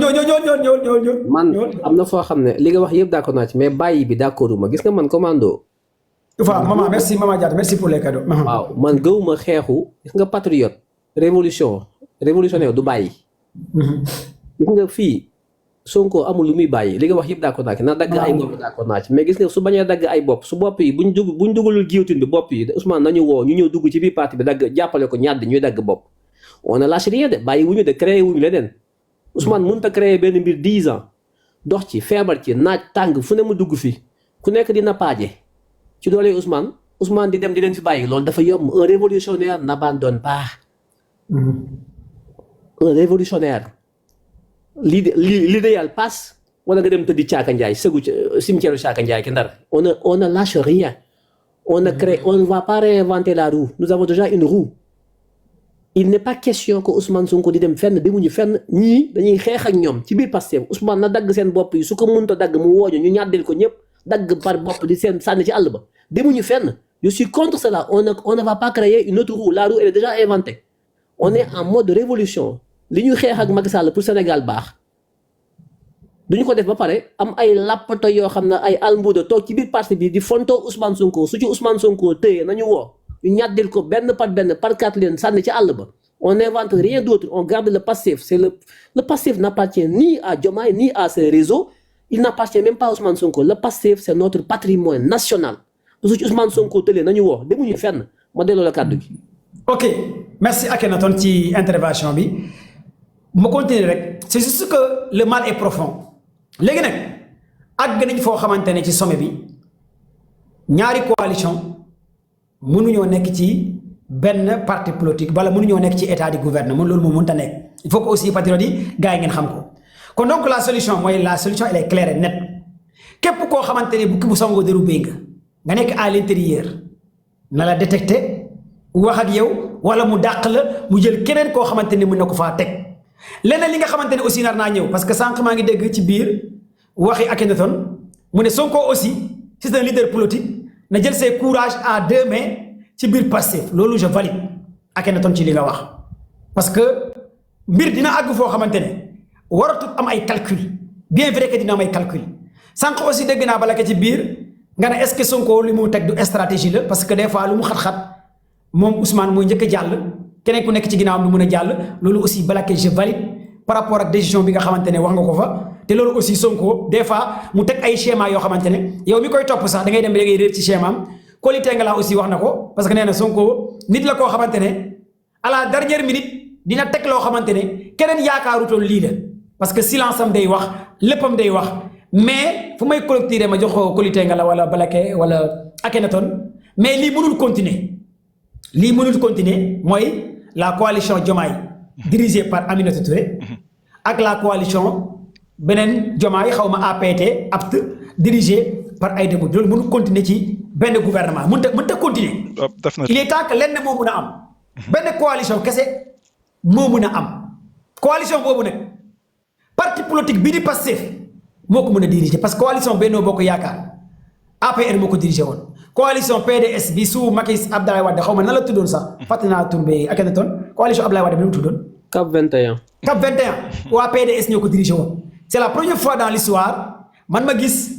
man am na foo xam ne li nga wax yëpp d'accord naa ci mais bàyyi bi d'accorduma gis nga man commando. waaw maman merci maman Diatta merci pour les cadeaux. waaw man gëwuma xeexu gis nga patriote révolutionnaire du bàyyi. gis nga fii Sonko amul lu muy bàyyi li nga wax yëpp d'accord naa ci na dagg ay bopp d'accord naa ci mais gis nga su bañee dagg ay bopp su bopp yi buñ dugalul guillotine bi bopp yi Ousmane nañu woo ñu ñëw dugg ci biir parti bi dagg jàppale ko ñàdd ñuy dagg bopp on ne lâche rien de bàyyi wuñu de créé wuñu leneen Ousmane mënut a créé benn mbir 10 ans dox ci feebar ci naaj tàng fu ne mu dugg fi ku nekk dina paaje ci doole Ousmane di dem di leen fi bàyyi loolu dafa yomb un révolutionnaire n'abandonne pas un révolutionnaire l'idéal passe wala nga dem tëddi Caaka Njaay sëgu cimetière Caaka Njaay ki Ndar on ne lâche rien on ne va pas réinventer la roue nous avons déjà une roue il n'est pas question que Ousmane Sonko di dem fenn demuñu fenn ñii dañuy xeex ak ñoom ci biir Pastef Ousmane na dagg seen bopp yi su ko mënta dagg mu wooñu ñu ñàddil ko ñëpp dagg par bopp di seen sànni ci àll ba demuñu fenn je suis contre cela on ne va pas créer une autre roue la roue elle est déjà inventée on est en mode révolution li ñuy xeex ak Macky Sall pour Sénégal baax duñu ko def ba pare am ay lappato yoo xam ne ay almbuda toog ci biir parti bi di fontoo Ousmane Sonko su ci Ousmane Sonko téye nañu woo ñu ñàddil ko benn par quatre leen sànni ci àll ba on n'invente rien d'autre on garde le passif c'est le passif n'appartient ni à Diomaye ni à ses réseaux il n'appartient même pas à Ousmane Sonko le passif c'est notre patrimoine national su ci Ousmane Sonko tëlee nañu woo demuñu fenn ma delloo la kàddu gi. ok merci Akhenaton ci intervention bi ma continuer rek c'est juste que le mal est profond léegi nag àgg nañ foo xamante ne ci sommet bi ñaari coalition mënuñoo nekk ci benn parti politique wala mënuñoo nekk ci état di gouvernement loolu moo mënta nekk il faut que aussi patriotes yi gars yi ngeen xam ko kon donc la solution elle est claire et nette képp koo xamante ne bukki bu songoo dëru béy nga nekk à l'intérieur na la détecté wax ak yow wala mu dàq la mu jël keneen koo xamante ne mën na ko faa teg leneen li nga xamante ne aussi nar naa ñëw parce que sànq maa ngi dégg ci biir waxi Akhenaton mu ne Sonko aussi c'est un leader politique na jël ses courage à 2 mains ci biir Pastef loolu je valide Akhenaton ci li nga wax parce que mbir dina àgg foo xamante ne waratut am ay calcul bien vrai que dina am ay calcul sànq aussi dégg naa bala ke ci biir nga ne est-ce que Sonko li mu teg du stratégie la parce que des fois lu mu xat-xat moom Ousmane mooy njëkk a jàll keneen ku nekk ci ginnaawam du mën a jàll loolu aussi bala ke je valide par rapport ak décision bi nga xamante ne wax nga ko fa te loolu aussi Sonko des fois mu teg ay schéma yoo xamante ne yow mi koy topp sax da ngay dem da ngay réer ci schéma am Koli Tengala aussi wax na ko parce que nee na Sonko nit la koo xamante ne à la dernière minute dina teg loo xamante ne keneen yaakaarutoon lii la parce que silence am day wax léppam day wax mais fu may collecter ma jox ko Koli Tengala wala Balake wala Akhenaton mais lii mënul continuer mooy la coalition Diomaye dirigée par Aminata Touré ak la coalition beneen Diomaye xaw ma APT apte dirigée par Aïda Mbodj loolu mënul continuer ci benn gouvernement mënta continuer il est temps que lenn moo mën a am benn coalition kese moo mën a am coalition boobu nag parti politique bii di Pastef moo ko mën a diriger parce que coalition Benno Bokk Yaakaar APR moo ko diriger woon coalition PDS bi su Macky Abdoulaye Wade xaw ma nan la tuddoon sax fàttali naa tur bi Akhenaton coalition Abdoulaye Wade bi nu mu tuddoon. CAP 21. CAP 21 waa PDS ñoo ko diriger woon c'est la première fois dans l'histoire man ma gis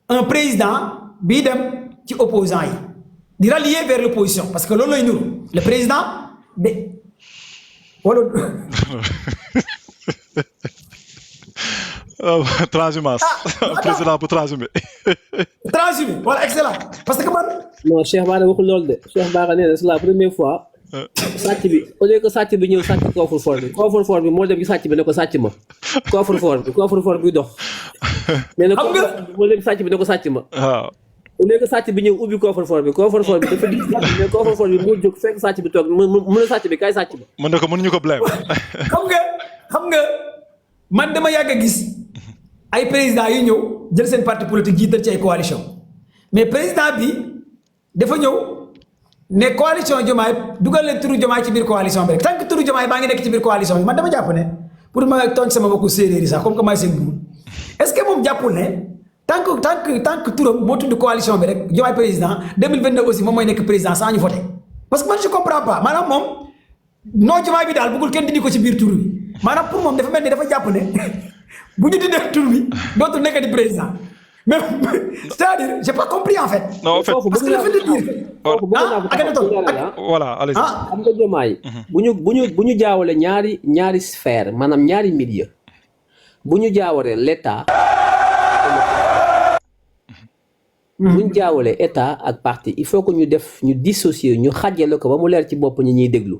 un président bii dem ci opposants yi di rallier vers l'opposition parce que loolu lay nuru le président de wala. transhumance président bu transhumé. transhumé voilà excellent parce que man. non Cheikh Bara waxul loolu de Cheikh Bara nee na c'est la première fois. sàcc bi au lieu que sàcc bi ñëw sàcc coffre-fort bi moo dem ci sàcc bi ne ko sàcc ma coffre-fort bi dox. nee na moo dem sàcc bi ne ko sàcc ma. waaw. au lieu que sàcc bi ñëw ubbi coffre-fort bi dafa di mais coffre-fort bi moo jóg fekk sàcc bi toog mu ne sàcc bi kay sàcc ma. mën na ko mënuñu ko blâme. xam nga man dama yàgg a gis ay président yu ñëw jël seen parti politique jiital ci ay coalition mais président bi dafa ñëw ne coalition Diomaye dugal leen turu Diomaye ci biir coalition bi rek tant que turu Diomaye baa ngi nekk ci biir coalition bi man dama jàpp ne pour ma tooñ sama mbokku séeréer yi sax comme que maay seen buur est-ce que moom jàppul ne tant que turam moo tudd coalition bi rek Diomaye président 2029 aussi moom mooy nekk président sans ñu voter parce que man je comprends pas maanaam moom non Diomaye bi daal bëggul kenn dindi ko ci biir tur bi maanaam pour moom dafa mel ni dafa jàpp ne bu ñu dindee tur bi dootul nekk di président mais c'est-à-dire j'ai pas compris en fait. non en fait parce que le fait de dire. voilà allez-y. xam nga Diomaye bu ñu jaawale ñaari sphère maanaam ñaari milieu bu ñu jaawalee l'état bu ñu jaawalee état ak parti il faut que ñu dissocier ñu xàjjale ko ba mu leer ci bopp ñi ñuy déglu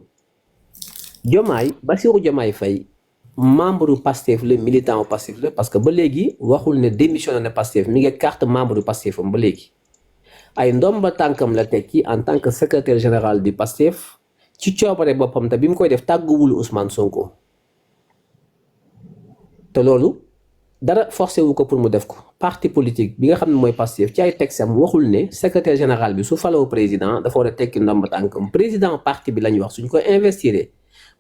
Diomaye Bassirou Diomaye Faye membre Pastef le militant au Pastef la parce que ba léegi waxul ne démissionné na Pastef mi ngi carte membre du Pastef am ba léegi ay ndomba tànkam la tekki en tant que secrétaire général du Pastef ci coobare boppam te bi mu koy def tàgguwul Ousmane Sonko te loolu dara forcé wu ko pour mu def ko parti politique bi nga xam ne mooy Pastef ci ay texam waxul ne secrétaire général bi su faloo président dafa war a tekki ndomba tànkam président parti bi la ñuy wax suñ ko investir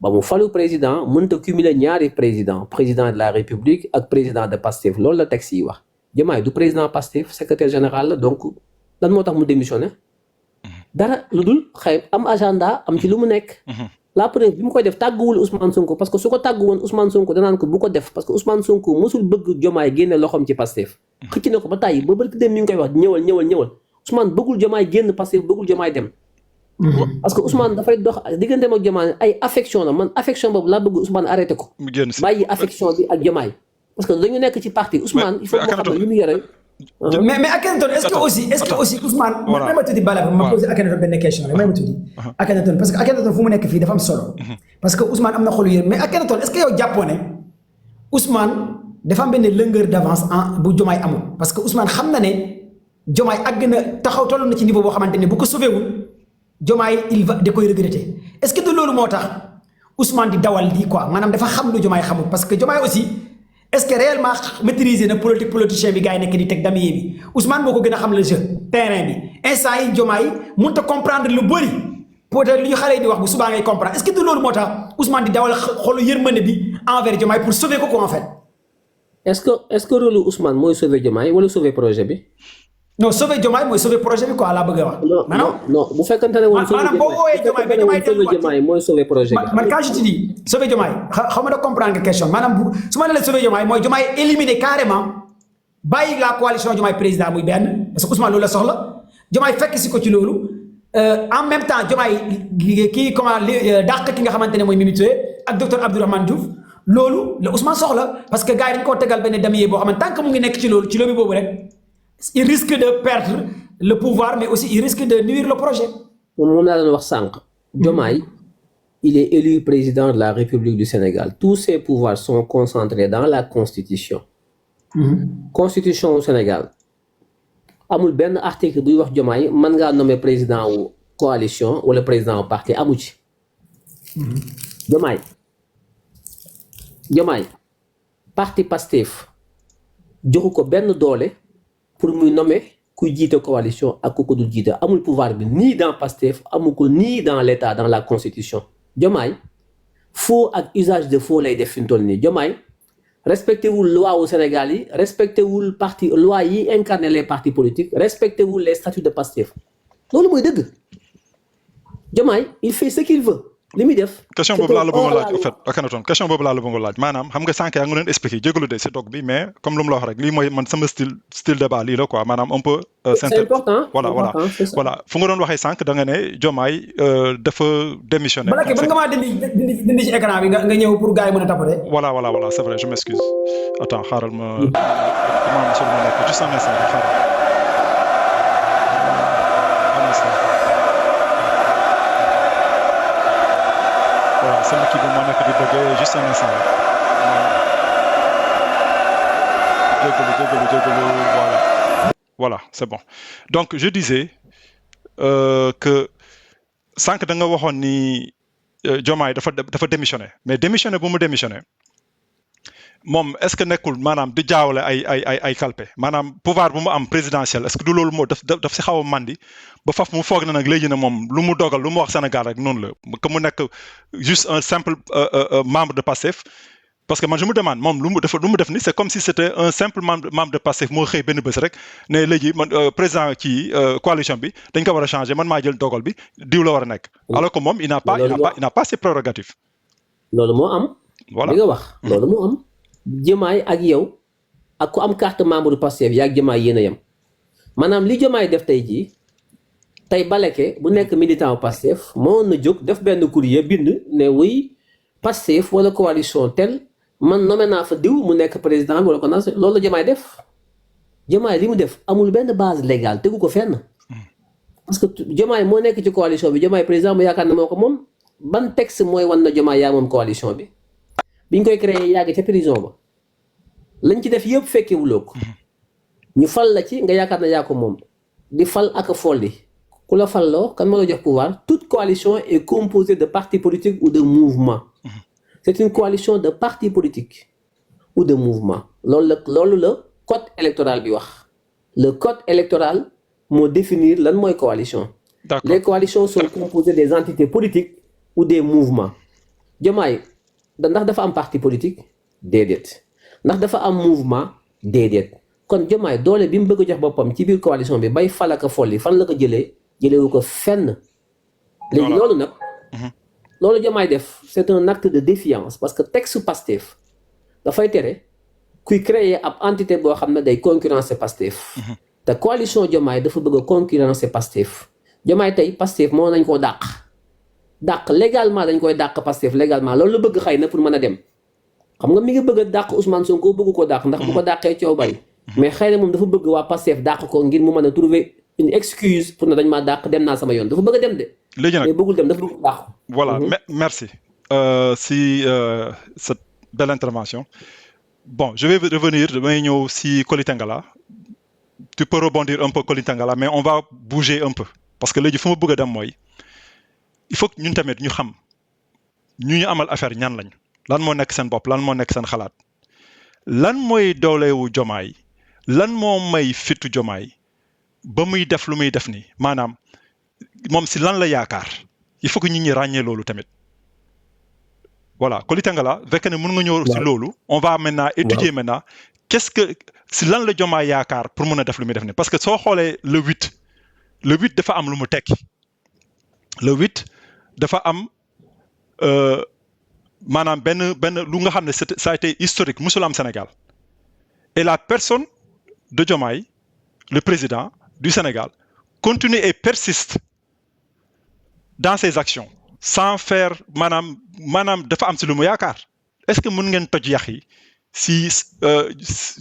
ba mu falu président mënta cumuler ñaari président de la République ak président de Pastef loolu la texte yi wax Diomaye du président Pastef secrétaire général la donc lan moo tax mu démissionné dara lu dul xëy am agenda am ci lu mu nekk la preuve bi mu koy def tàgguwul Ousmane Sonko parce que su ko tàggu woon Ousmane Sonko danaan ko bu ko def parce que Ousmane Sonko mosul bëgg Diomaye génne loxoom ci Pastef xëcc na ko ba tàyyi ba barki dem mi ngi koy wax ñëwal Ousmane bëggul Diomaye génn Pastef bëggul Diomaye dem parce que Ousmane dafay dox digganteem ak Diomaye ay affection la man affection boobu laa bëgg Ousmane arrêté ko bàyyi affection bi ak Diomaye parce que dañu nekk ci parti Ousmane il faut moo xam ne li mu yore mais Akhenaton est-ce que aussi Ousmane. Voilà. même ma tuddi bala ma posé Akhenaton benn question rek même ma tuddi. Akhenaton parce que Akhenaton fu mu nekk fii dafa am solo. parce que Ousmane am na xolu yéen mais Akhenaton est-ce que yow jàppoo ne Ousmane dafa am benn longueur d'avance bu Diomaye amul parce que Ousmane xam na ne Diomaye àgg na taxaw toll na ci niveau boo xamante ne bu ko sauvé wul Diomaye il va da koy regretter est-ce que de loolu moo tax Ousmane di dawal lii quoi maanaam dafa xam lu Diomaye xamul parce que Diomaye aussi. est-ce que réellement maîtriser na politicien bi gars yi nekk di teg damier bi Ousmane moo ko gën a xam le jeu terrain bi instant yi Diomaye mënut a comprendre lu bëri peut-être lu ñu xale yi di wax bu subaa ngay comprendre est-ce que du loolu moo tax Ousmane di dawal xolu yërmande bi envers Diomaye pour sauver ko quoi en fait. est-ce que rôle Ousmane mooy sauver Diomaye wala sauver projet bi. non sauver Diomaye mooy sauver projet bi quoi laa bëgg a wax. non bu fekkante ne woon. maanaam boo woowee Diomaye ba Diomaye mooy sauver projet bi. man quand je te dis sauver Diomaye xaw ma da comprendre nga question maanaam bu su ma nee la sauver Diomaye mooy Diomaye éliminer carrément bàyyi la coalition Diomaye président muy benn parce que Ousmane loolu la soxla Diomaye fekk si ko ci loolu en même temps Diomaye kii comment dàq ki nga xamante ne mooy Mimi Touré ak docteur Abdourahmane Diouf loolu la Ousmane soxla parce que gars yi dañu koo tegal benn damier boo xam ne tant que mu ngi nekk ci loolu ci lobby boobu rek. il risque de perdre le pouvoir mais aussi il risque de nuire le projet. moom laa doon wax sànq. Diomaye il est élu président de la République du Sénégal tous ses pouvoirs sont concentrés dans la constitution. Constitution au Sénégal amul benn article buy wax Diomaye mën ngaa nommer président wu coalition wala président wu parti amu ci. Diomaye parti Pastef joxu ko benn doole. pour muy nommer kuy jiite coalition ak ku ko dul jiite amul pouvoir bi ni dans Pastef amul ko ni dans l'État dans la constitution Diomaye faux ak usage de faux lay def fi mu toll nii Diomaye respecté wul loi au Sénégal yi respecté wul parti loi yi incarné les partis politiques respecté wul les statuts de Pastef loolu mooy dëgg Diomaye il fait ce qu'il veut li muy def. question boobu laa la bëggoon laaj en fait Akhenaton question boobu laa la bëggoon laaj maanaam xam nga sànq yaa ngi leen expliqué jégalu de si dog bi mais comme lu mu la wax rek lii mooy man sama style débat lii la quoi maanaam un peu. c'est important voilà fu nga doon waxee sànq da nga ne Diomaye dafa démissionné. bala kay mën nga maa dindi ci écran bi nga ñëw pour gars yi mën a tapoter. voilà c'est vrai je m'excuse attends xaaral ma nekk juste un instant xaaral. Voilà, c'est moi qui vous demande de bugger juste un instant. Voilà, c'est bon. Donc, je disais que sans que vous ayez dit Diomaye dafa démissionner, mais démissionner pour me démissionner. Mom est-ce que nekkul maanaam di jaawale ay kalpe maanaam pouvoir bu mu am présidentiel est-ce que du loolu moo daf si xaw a mandi ba faf mu foog na nag léegi ne moom lu mu dogal lu mu wax Sénégal rek noonu la que mu nekk juste un simple membre de Pastef parce que man je me demande moom lu mu def ni c'est comme si c'était un simple membre de Pastef moo xëy benn bés rek ne léegi man président ci coalition bi dañ ko war a changer man maa jël dogal bi diw la war a nekk alors que moom il n'a pas ses prérogatives. loolu moo am. voilà li nga wax loolu moo am. Diomaye ak yow ak ku am carte membre du Pastef yaa ak Diomaye yéen a yem maanaam li Diomaye def tey jii tey Baleke bu nekk militant au Pastef moo na jóg def benn courrier bind ne wuy Pastef wala coalition tel man nommé naa fa diw mu nekk président bi wala ko naan loolu la Diomaye def Diomaye li mu def amul benn base légale tegu ko fenn parce que Diomaye moo nekk ci coalition bi Diomaye président mu yaakaar ne moo ko moom ban texte mooy wan na Diomaye yaa moom coalition bi. biñ koy créé yàgg ca prison ba lañ ci def yëpp fekkewuloo ko ñu fal la ci nga yaakaar na yaa ko moom di fal ak a folli ku la fal loo kan moo la jox pouvoir toute coalition est composée de partis politiques ou de mouvements c'est une coalition de partis politiques ou de mouvements loolu la code électoral bi wax le code électoral moo définir lan mooy coalition. D'accord. Les coalitions sont composées des entités politiques ou des mouvements Diomaye ndax dafa am parti politique déedéet ndax dafa am mouvement déedéet kon Diomaye doole bi mu bëgg a jox boppam ci biir coalition bi bay falaka folli fan la ko jëlewu ko fenn léegi loolu nag loolu Diomaye def c'est un acte de défiance parce que texte Pastef dafay tere kuy créer ab entité boo xam ne day concurrencer Pastef te coalition Diomaye dafa bëgg a concurrencer Pastef Diomaye tey Pastef moo nañ koo dàq légalement dañ koy dàq Pastef légalement loolu la bëgg xëy na pour mën a dem xam nga mi ngi bëgg a dàq Ousmane Sonko bëgg koo dàq ndax bu ko dàqee coow bari mais xëy na moom dafa bëgg waa Pastef dàq ko ngir mu mën a trouver une excuse pour ne dañ maa dàq dem naa sama yoon dafa bëgg a dem de. léegi nag mais bëggul dem dafa bëgg dàq. voilà merci si cette belle intervention. Bon, je vais revenir si Koli Tangala. Tu peux rebondir un peu Koli Tangala, mais on va bouger un peu. Parce que là, il faut que il faut que nous sachions ñu amal affaire ñan lañ lan moo nekk seen bopp lan moo nekk seen xalaat lan mooy dooleewu Jomaay lan moo may fitu Jomaay ba muy def lu muy def nii maanaam moom si lan la yaakaar il faut que nit ñi ràññee loolu tamit voilà Koli Tangala fekk ne mën nga ñëw si loolu on va maintenant étudier maintenant qu'est-ce que si lan la Jomaay yaakaar pour mën a def lu muy def nii parce que soo xoolee le 8 dafa am lu mu tekki le 8 dafa am maanaam benn lu nga xam ne ça a été historique musul am Sénégal et la personne de Diomaye le président du Sénégal continue et persiste dans ses actions sans faire maanaam dafa am si lu mu yaakaar est-ce que mën ngeen toj yax yi si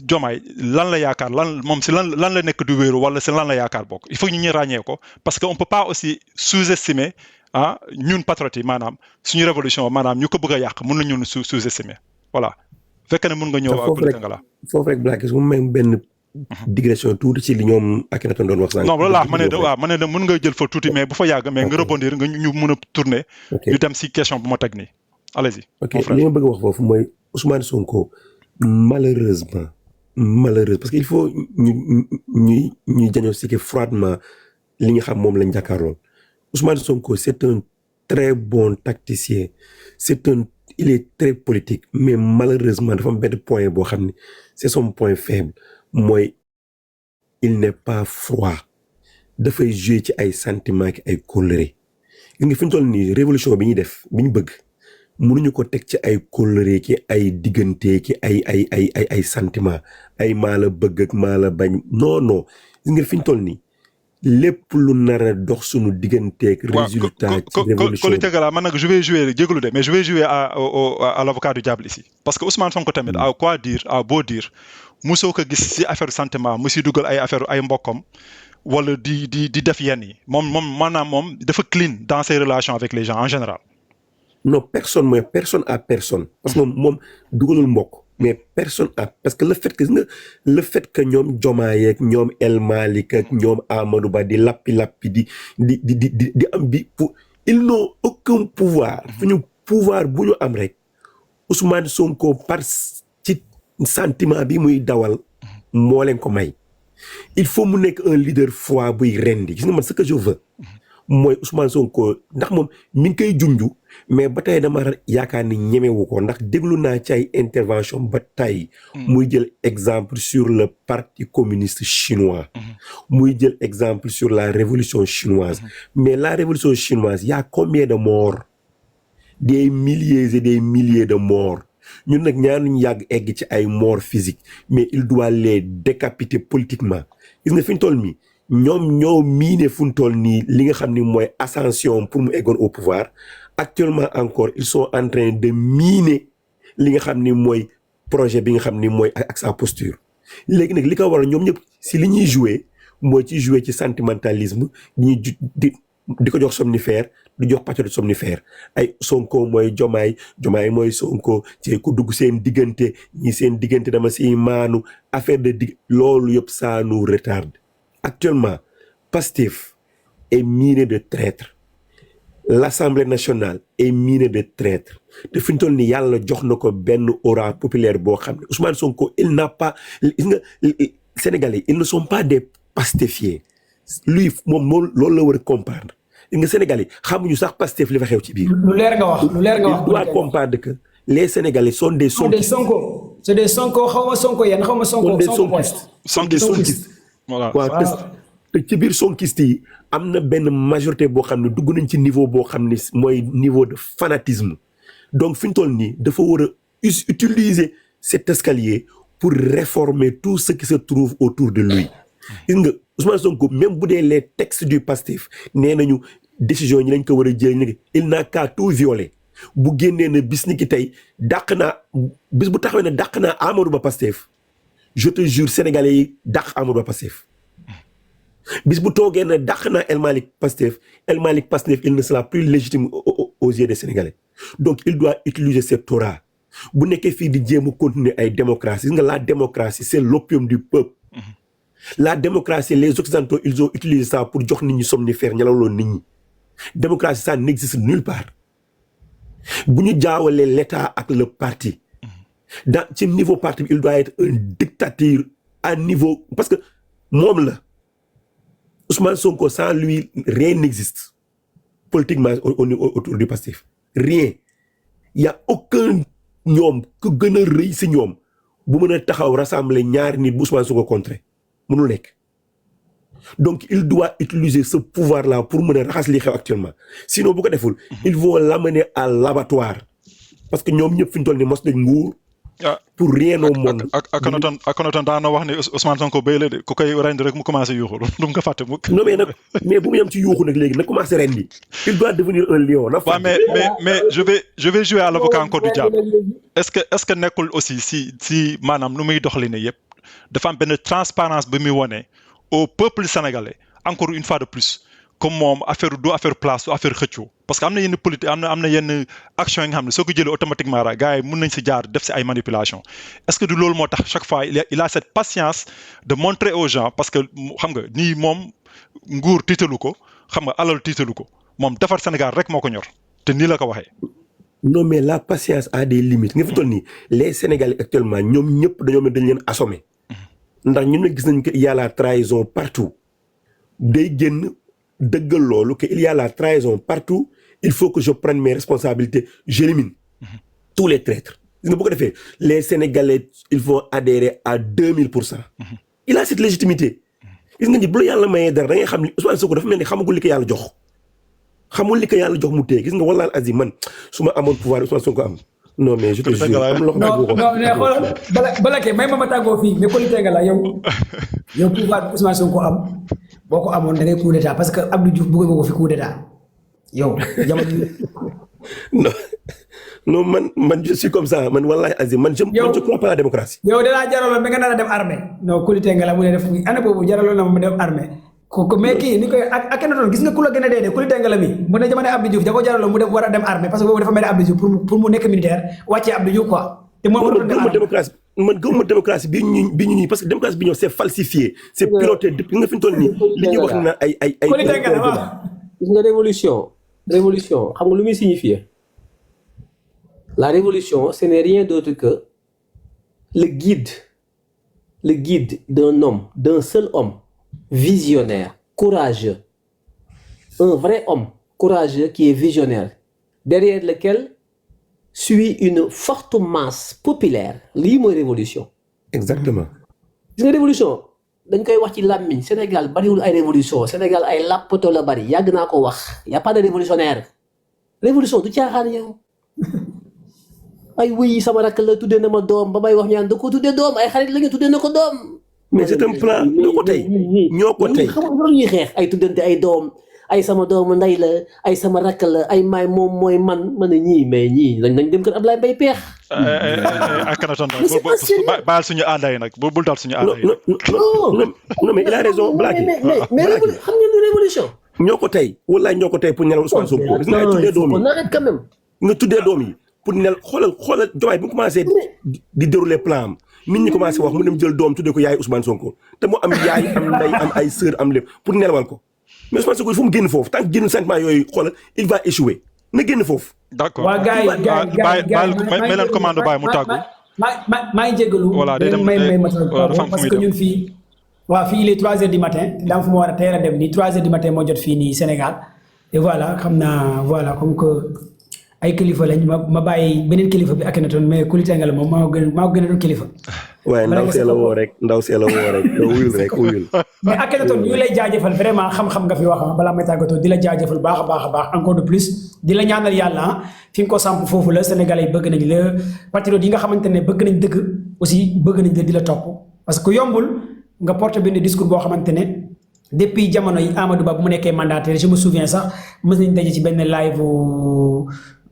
Diomaye lan la yaakaar lan moom si lan la nekk du wéeru wala si lan la yaakaar bokk il faut ñu ñuy ràññee ko parce que on peut pas aussi sous-estimer ñun patriotes yi maanaam suñu révolution maanaam ñu ko bëgg a yàq mën nañu ñun sous-estimer voilà fekk ne mën nga ñëw ak Koli Tangala foofu rek Black su ma may benn digression tuuti ci li ñoom Akhenaton doon wax sànq. non loolu laa ma ne mën nga jël fa tuuti mais bu fa yàgg mais nga rebondir nga ñu mën a tourner ñu dem si question bu ma teg nii allez-y. ok li ma bëgg a wax foofu mooy Ousmane Sonko malheureusement parce que il faut ñuy diagnostiquer froidement li nga xam moom lañ jàkkaarlool Ousmane Sonko c'est un très bon tacticien il est très politique mais malheureusement dafa am benn point boo xam ne c'est son point faible mooy il n'est pas froid dafay jouer ci ay sentiments ki ay colère gis nga fi ñu toll nii révolution bi ñuy def bi ñu bëgg mënuñu ko teg ci ay colère ki ay diggante ki ay sentiments ay maa la bëgg ak maa la bañ non gis nga fi ñu toll nii lépp lu nar a dox suñu digganteeg résultat ci révolution Koli Tangala man nag je vais jouer jégalu de mais je vais jouer à l'avocat du diable ici parce que Ousmane Sonko tamit à quoi dire à beau dire mosoo ko gis si affaire sentiment mu si dugal ay affaire ay mbokkam wala di def yenn yi moom dafa clean dans ses relations avec les gens en général. non personne à personne parce que moom dugalul mbokk mais personne parce que le fait que ñoom Diomaye ak ñoom El Malick ak ñoom Amadou Ba di lappi di am bi pour ils n'ont aucun pouvoir fu ñu pouvoir bu ñu am rek Ousmane Sonko par ci sentiment bi muy dawal moo leen ko may il faut mu nekk un leader froid buy rendi gis nga man ce que je veux mooy Ousmane Sonko ndax moom mi ngi koy junju mais ba tey dama yaakaar ni ñemewu ko ndax déglu naa ci ay intervention ba tey muy jël exemple sur le parti communiste chinois muy jël exemple sur la révolution chinoise mais la révolution chinoise y a combien de morts des milliers et des milliers de morts ñun nag ñaanuñu yàgg egg ci ay morts physiques mais il doit les décapiter politiquement gis nga fi ñu toll nii ñoom ñoo miine fu ñu toll nii li nga xam ni mooy ascension pour mu eggoon au pouvoir actuellement encore ils sont en train de miner li nga xam ni mooy projet bi nga xam ni mooy ak sa posture léegi nag li ko waral ñoom ñëpp si li ñuy jouer mooy ci jouer ci sentimentalisme di ko jox somnifère di jox patriote somnifère ay Sonko mooy Diomaye mooy Sonko ci ku dugg seen diggante ñi seen diggante dama siy maanu affaire de loolu yëpp ça nous retarde actuellement Pastef est miné de traîtres l'Assemblée nationale est minée de traîtres te fi ñu toll nii yàlla jox na ko benn aura populaire boo xam ne Ousmane Sonko il n'a pas gis nga Sénégalais ils ne sont pas des pastéfiens lui moom loolu la war a comprendre gis nga Sénégalais xamuñu sax Pastef li fa xew ci biir. lu leer nga wax il doit comprendre que les Sénégalais sont des Sonko. c'est des Sonko xaw ma Sonko yéen xaw ma Sonko. sont des Sonkistes. voilà te ci biir sonkiste yi am na benn majorité boo xam ne dugg nañ ci niveau boo xam ne mooy niveau de fanatisme donc fi ñu toll nii dafa war a utiliser cet escalier pour réformer tout ce qui se trouve autour de lui. gis nga Ousmane Sonko même bu dee les textes du Pastef nee nañu décision ñi lañ ko war a jël ni il n'a qu'à tout violer bu génnee na bis ni ki tey dàq naa bis bu taxawee ne dàq naa Amadou Ba Pastef je te jure sénégalais yi dàq Amadou Ba Pastef bis bu toogee na dàq naa El Malick Pastef il ne sera plus légitime aux yeux des sénégalais donc il doit utiliser cette Torah bu nekkee fii di jéem a continuer ay démocratie gis nga la démocratie c'est l'opium du peuple la démocratie les occidentaux ils ont utilisé ça pour jox nit ñi somnifère ñalawloo nit ñi démocratie ça n'existe nulle part bu ñu jaawalee l'état ak le parti dans ci niveau parti il doit être une dictature à niveau parce que moom la Ousmane Sonko sans lui rien n'existe politiquement autour du Pastef rien il y a aucun ñoom ku gën a rëy si ñoom bu mën a taxaw rassembler ñaari nit bu Ousmane Sonko contrer mënul nekk donc il doit utiliser ce pouvoir là pour mën a raxas li xew actuellement sinon bu ko deful il faut l'amener à l'abattoir parce que ñoom ñëpp fi ñu toll ni mos nañ nguur pour rien au monde ak daana wax ne Ousmane Sonko béy la de ku koy rendi rek mu commencé yuuxu du nga fàtte mukk non mais bu mu yem ci yuuxu nag léegi na commencé rendi il doit devenir un lion mais je vais jouer à l'avocat encore du diable est-ce que nekkul aussi si maanaam nu muy doxali ne yëpp dafa am benn transparence bi muy wone au peuple sénégalais encore une fois de plus comme moom affaire place du affaire xëccoo parce que am na yenn politique am na yenn action yi nga xam ne soo ko jëlee automatiquement ra gars yi mën nañ si jaar def si ay manipulation est-ce que du loolu moo tax chaque fois il a cette patience de montrer aux gens parce que xam nga nii moom nguur tiitalu ko xam nga alal tiitalu ko moom defar Sénégal rek moo ko ñor te nii la ko waxee. non mais la patience a des limites nga fi toll nii les Sénégalais actuellement ñoom ñëpp dañoo mel dañ leen assommé ndax ñun nag gis nañ que il y a la trahison partout day génn dëggal loolu que il y a la trahison partout il faut que je prenne mes responsabilités j'élimine tous les traîtres gis nga bu ko defee les Sénégalais ils vont adhérer à 2000%. Il a cette légitimité gis nga ni bu la yàlla mayee dara da ngay xam ni Ousmane Sonko dafa mel ni xamagul li ko yàlla jox xamul li ko yàlla jox mu téye gis nga wallaahi azim man su ma amoon pouvoir Ousmane Sonko am non mais je te jure am loxo non mais xoolal bala ke may ma tàggoo fii mais Koli Tengala yow pouvoir Ousmane Sonko am boo ko amoon da ngay coup d'état parce que Abdou Diouf bëgg nga ko fi coup d'état yow jamono non man je suis comme ça man wallahi azim man je crois pas à la démocratie. yow danaa jaraloon ba nga nar a dem armée non Koli Tengala mu ne def année boobu jaraloon na ma dem armée ko mais kii ni koy ak kenn doon gis nga ku la gën a dee Koli Tengala mi mu ne jamono Abdou Diouf da ko jaraloon mu def war a dem armée parce que boobu dafa mel ni Abdou Diouf pour mu nekk militaire wàccee Abdou Diouf quoi. te moom man gëmuma démocratie bi ñu parce que démocratie bi ñëw c'est falsifié c'est piloté depuis nga fi ñu toll nii li ñuy wax na ay Koli Tengala waaw gis nga révolution xam nga lu muy signifier la révolution ce n'est rien d'autre que le guide d'un seul homme visionnaire courageux un vrai homme courageux qui est visionnaire derrière lequel suit une forte masse populaire lii mooy révolution exactement gis nga révolution dañ koy wax ci làmmiñ Sénégal bariwul ay révolution Sénégal ay làppato la bari yàgg naa ko wax y a pas de révolutionnaire révolution du caaxaan yow ay wuy sama rakk la tuddee na ma doom ba may wax ñaan da ko tuddee doom ay xarit la ñu tuddee na ko doom mais c'est un plan ñoo ko tey xam nga ñuy xeex ay tuddante ay doom ay sama doomu ndey la ay sama rakk la ay maay moom mooy man ne ñii mais ñii nañ dem kër Ablaye Mbaye Peex Akhenaton baal suñu ànday nag bul dal suñu ànday non mais il a raison Blacky mais xam ngeen lu révolution ñoo ko tey wallaay ñoo ko tey pour ñelal Ousmane Sonko gis nga ay tuddee doom yi on arrête quand même nga tuddee doom yi pour nel xoolal Diomaye bi mu commencé di dérouler plan am nit ñi commencé wax mu dem jël doom tuddee ko yaay Ousmane Sonko te mu am yaay am ndey am ay sœur am lépp pour nelawal ko mais Ousmane Sonko il faut mu génn foofu tant que génn sentiment yooyu xoolal il va échouer na génn foofu. d'accord waa gars yi may leen commande bàyyi mu tàggu. maa ngi jégalu. voilà day dem parce que ñun fii. waaw fii il est 3h du matin daa fa ma war a teel a dem nii 3h du matin moo jot fii nii Sénégal et voilà xam naa voilà comme que ay kilifa lañ ma bàyyi beneen kilifa bi Akhenaton mais Koli Tengala moom maa ko gën a doon kilifa. waaye ndaw see la woo rek wuyul. mais Akhenaton ñu lay jaajëfal vraiment xam-xam nga fi wax balaa may tàggatoo di la jaajëfal baax a baax encore de plus di la ñaanal yàlla fi nga ko samp foofu la Sénégalais yi bëgg nañ la patriotes yi nga xamante ne bëgg nañ dëgg aussi bëgg nañ la di la topp parce que yombul nga porte benn discours boo xamante ne depuis jamono yi Amadou Ba bu mu nekkee mandataire je me souviens sax mës nañ daje ci benn live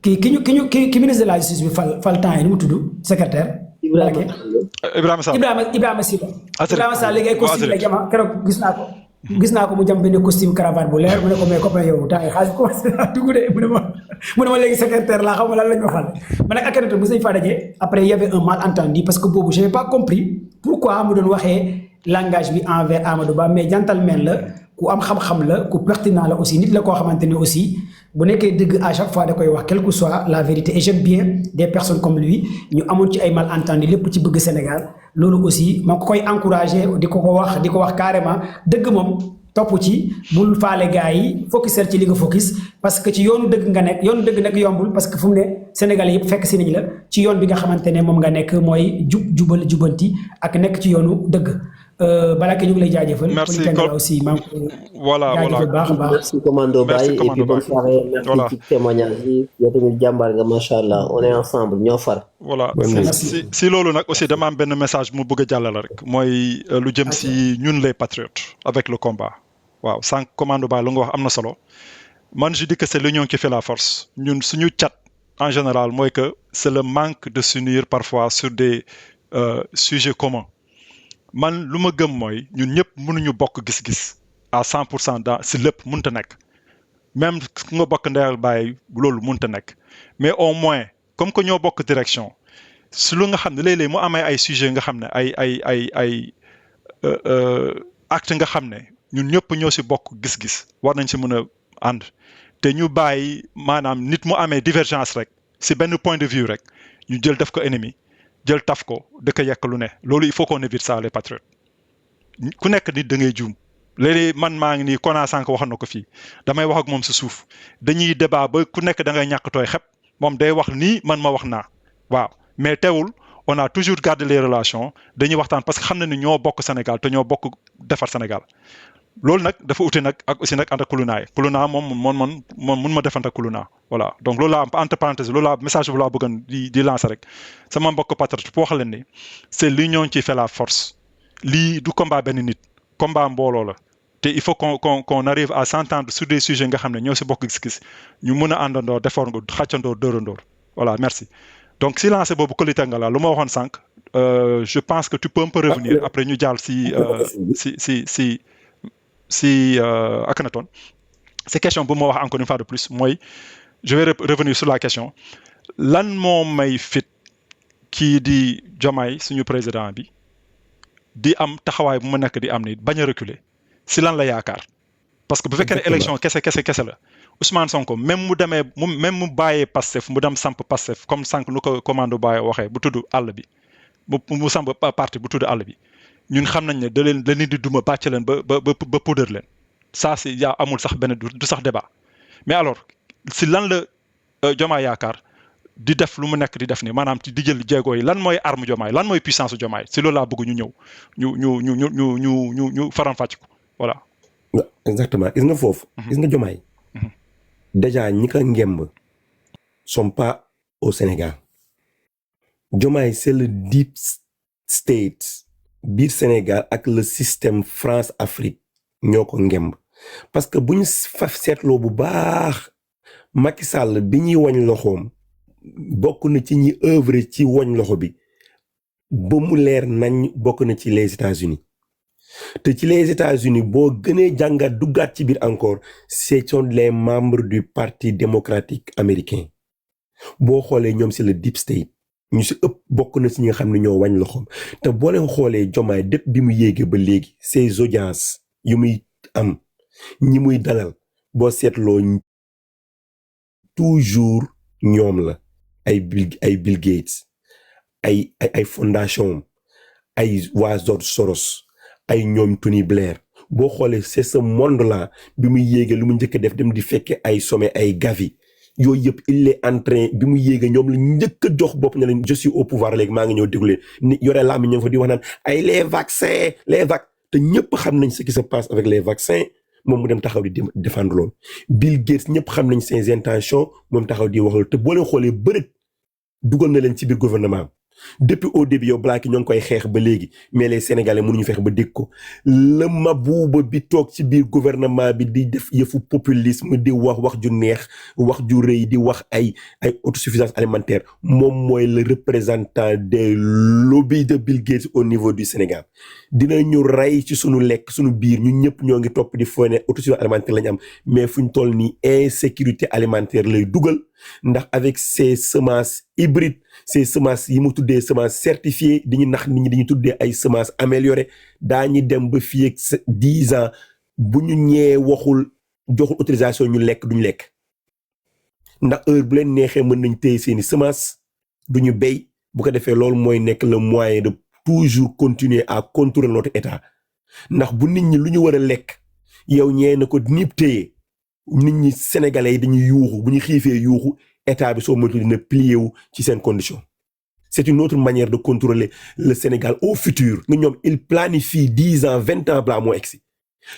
ki ministre de la justice bi fal temps yi nu mu tudd secrétaire Ibrahima Sall Ibrahima Sylla. Azri Ibrahima Sall léegi ay costume la jama keroog gis naa ko mu jam benn costume cravate bu leer mu ne ko mais copain yow temps yi xaalis commencé naa dugg de mu ne ma léegi secrétaire laa xam nga lan la ñu waxal man nag Akhenaton bu sañ fa daje après il y avait un malentendu parce que boobu je n'ai pas compris pourquoi mu doon waxee langage bi envers Amadou Ba mais gentleman la ku am xam-xam la ku pertinent la aussi nit la koo xamante ne aussi bu nekkee dëgg à chaque fois da koy wax quelle que soit la vérité et j'aime bien des personnes comme lui ñu amoon ci ay malentendu lépp ci bëgg Sénégal loolu aussi ma ko koy encouragé di ko wax carrément dëgg moom topp ci bul faale gars yi focusal ci li nga focus parce que ci yoonu dëgg nga nekk yoonu dëgg nag yombul parce que fu mu ne Sénégalais yëpp fekk si nañ la ci yoon bi nga xamante ne moom nga nekk mooy jubal jubanti ak nekk ci yoonu dëgg balaa ñu ngi lay jaajëfal. merci aussi maa ngi koy jaajëfal baax a baax. merci commando Baye et puis bonne soirée merci ci témoignage yi yow tamit jàmbaar nga macha allah on est ensemble ñoo far. voilà si loolu nag aussi dama am benn message mu bëgg a jàllale rek mooy lu jëm si ñun les patriotes avec le combat waaw sànq commando Baye lu nga wax am na solo man je dis que c'est l'union qui fait la force ñun suñu cat en général mooy que c'est le manque de s'unir parfois sur des sujets communs. man lu ma gëm mooy ñun ñëpp mënuñu bokk gis-gis à 100% dans si lépp mënta nekk même ku nga bokk ndeyal bàyyi loolu mënta nekk mais au moins comme que ñoo bokk direction si lu nga xam ne léeg-léeg mu amee ay sujets nga xam ne ay acte nga xam ne ñun ñëpp ñoo si bokk gis-gis war nañ si mën a ànd te ñu bàyyi maanaam nit mu amee divergence rek si benn point de vue rek ñu jël def ko ennemi jël taf ko da ko yekk lu ne loolu il faut qu'on évite ça les patriotes ku nekk nit da ngay juum léeg-léeg man maa ngi nii Kona sànq waxoon na ko fii damay wax ak moom si suuf dañuy débat ba ku nekk da ngay ñàkk tooy xep moom day wax nii man ma wax naa waaw mais teewul on a toujours gardé les relations dañuy waxtaan parce que xam na ni ñoo bokk Sénégal te ñoo bokk defar Sénégal loolu nag dafa ute nag ak aussi nag ànd ak Kuluna moom mun ma defante ak Kuluna voilà donc loolu laa entre parenthèses loolu laa message bu laa bëggoon di lancer rek sama mbokk patriote pour wax leen ni c'est l'union qui fait la force lii du combat benn nit combat mbooloo la te il faut qu'on arrive à s'entendre sur des sujets nga xam ne ñoo si bokk gis-gis ñu mën a àndandoor defoor nga xàccandoor dóorandoor voilà merci donc si lancé boobu kolita nga la lu ma waxoon sànq je pense que tu peux un peu revenir après ñu jàll si Akhenaton c'est question bu ma wax encore une fois de plus mooy je vais revenir sur la question lan moo may fit kii di Diomaye suñu président bi di am taxawaay bu ma nekk di am ni bañ a reculer si lan la yaakaar parce que bu fekkee ne élection kese la Ousmane Sonko même mu bàyyee Pastef mu dem samp Pastef comme sànq nu ko commando bàyyee waxee bu tudd àll bi mu samp parti bu tudd àll bi ñun xam nañ ne da leen di duma bàcc leen ba poudre leen ça c'est yaa amul sax benn du sax débat mais alors si lan la Diomaye yaakaar di def lu mu nekk di def nii maanaam di jël jéego yi lan mooy arme Diomaye lan mooy puissance Diomaye si loolu laa bëgg ñu ñëw ñu faram-fàcc ko voilà. exactement gis nga foofu. gis nga Diomaye. déjà ñi ko ngemb sont pas au Sénégal. Diomaye c'est le deep state biir Sénégal ak le système France Afrique ñoo ko ngemb parce que bu ñu fa seetloo bu baax Macky Sall bi ñuy wañ loxoom bokk na ci ñi œuvre ci wañ loxo bi ba mu leer nañ bokk na ci les États-Unis te ci les États-Unis boo gënee jàngat duggaat ci biir encore ce sont les membres du Parti démocratique américain boo xoolee ñoom c'est le deep state ñu si ëpp bokk na ci ñi nga xam ne ñoo wañ loxoom te boo leen xoolee Diomaye dépp bi mu yéegee ba léegi ces audiences yu muy am ñi muy dalal boo seetloo toujours ñoom la ay Bill Gates ay fondation ay waa George Soros ay ñoom Tony Blair boo xoolee c'est ce monde là bi muy yéegee lu mu njëkk def dem di fekke ay sommet ay Gavi yooyu yëpp il est en train bi mu yéegee ñoom la njëkk a jox bopp na leen je suis au pouvoir léegi maa ngi ñëw déglu leen ni yore laa mi ñoom fa di wax naan ay les vaccins te ñëpp xam nañ ce qui se passe avec les vaccins moom mu dem taxaw di défendre loolu Bill Gates ñëpp xam nañ ses intentions moom taxaw di wax loolu te boo leen xoolee bërët dugal na leen ci biir gouvernement depuis au début yow Blacky ñoo ngi koy xeex ba léegi mais les sénégalais mënuñu feex ba dégg ko le Mabouba bi toog ci biir gouvernement bi di def yëfu populisme di wax ju neex wax ju rëy di wax ay autosuffisance alimentaire moom mooy le représentant des lobbies de Bill Gates au niveau du Sénégal dinañu rey ci sunu lekk sunu biir ñun ñëpp ñoo ngi topp di foo ne autosuffisance alimentaire la ñu am mais fu ñu toll nii insécurité alimentaire lay dugal ndax avec ces semences hybrides ces semences yi mu tuddee semences certifiées di ñu nax nit ñi di ñu tuddee ay semences améliorées daañu dem ba fii ak 10 ans bu ñu ñee joxul autorisation ñu lekk duñu lekk ndax heure bu leen neexee mën nañ téye seeni semences duñu béy bu ko defee loolu mooy nekk le moyen de toujours continuer à contrôler notre état ndax bu nit ñi lu ñu war a lekk yow ñee na ko niib téye nit ñi sénégalais yi dañuy yuuxu bu ñu xiifee yuuxu état bi soo moytu dina plié wu ci seen condition c'est une autre manière de contrôler le Sénégal au futur nga ñoom il planifie 10 ans 20 ans balaa moo egsi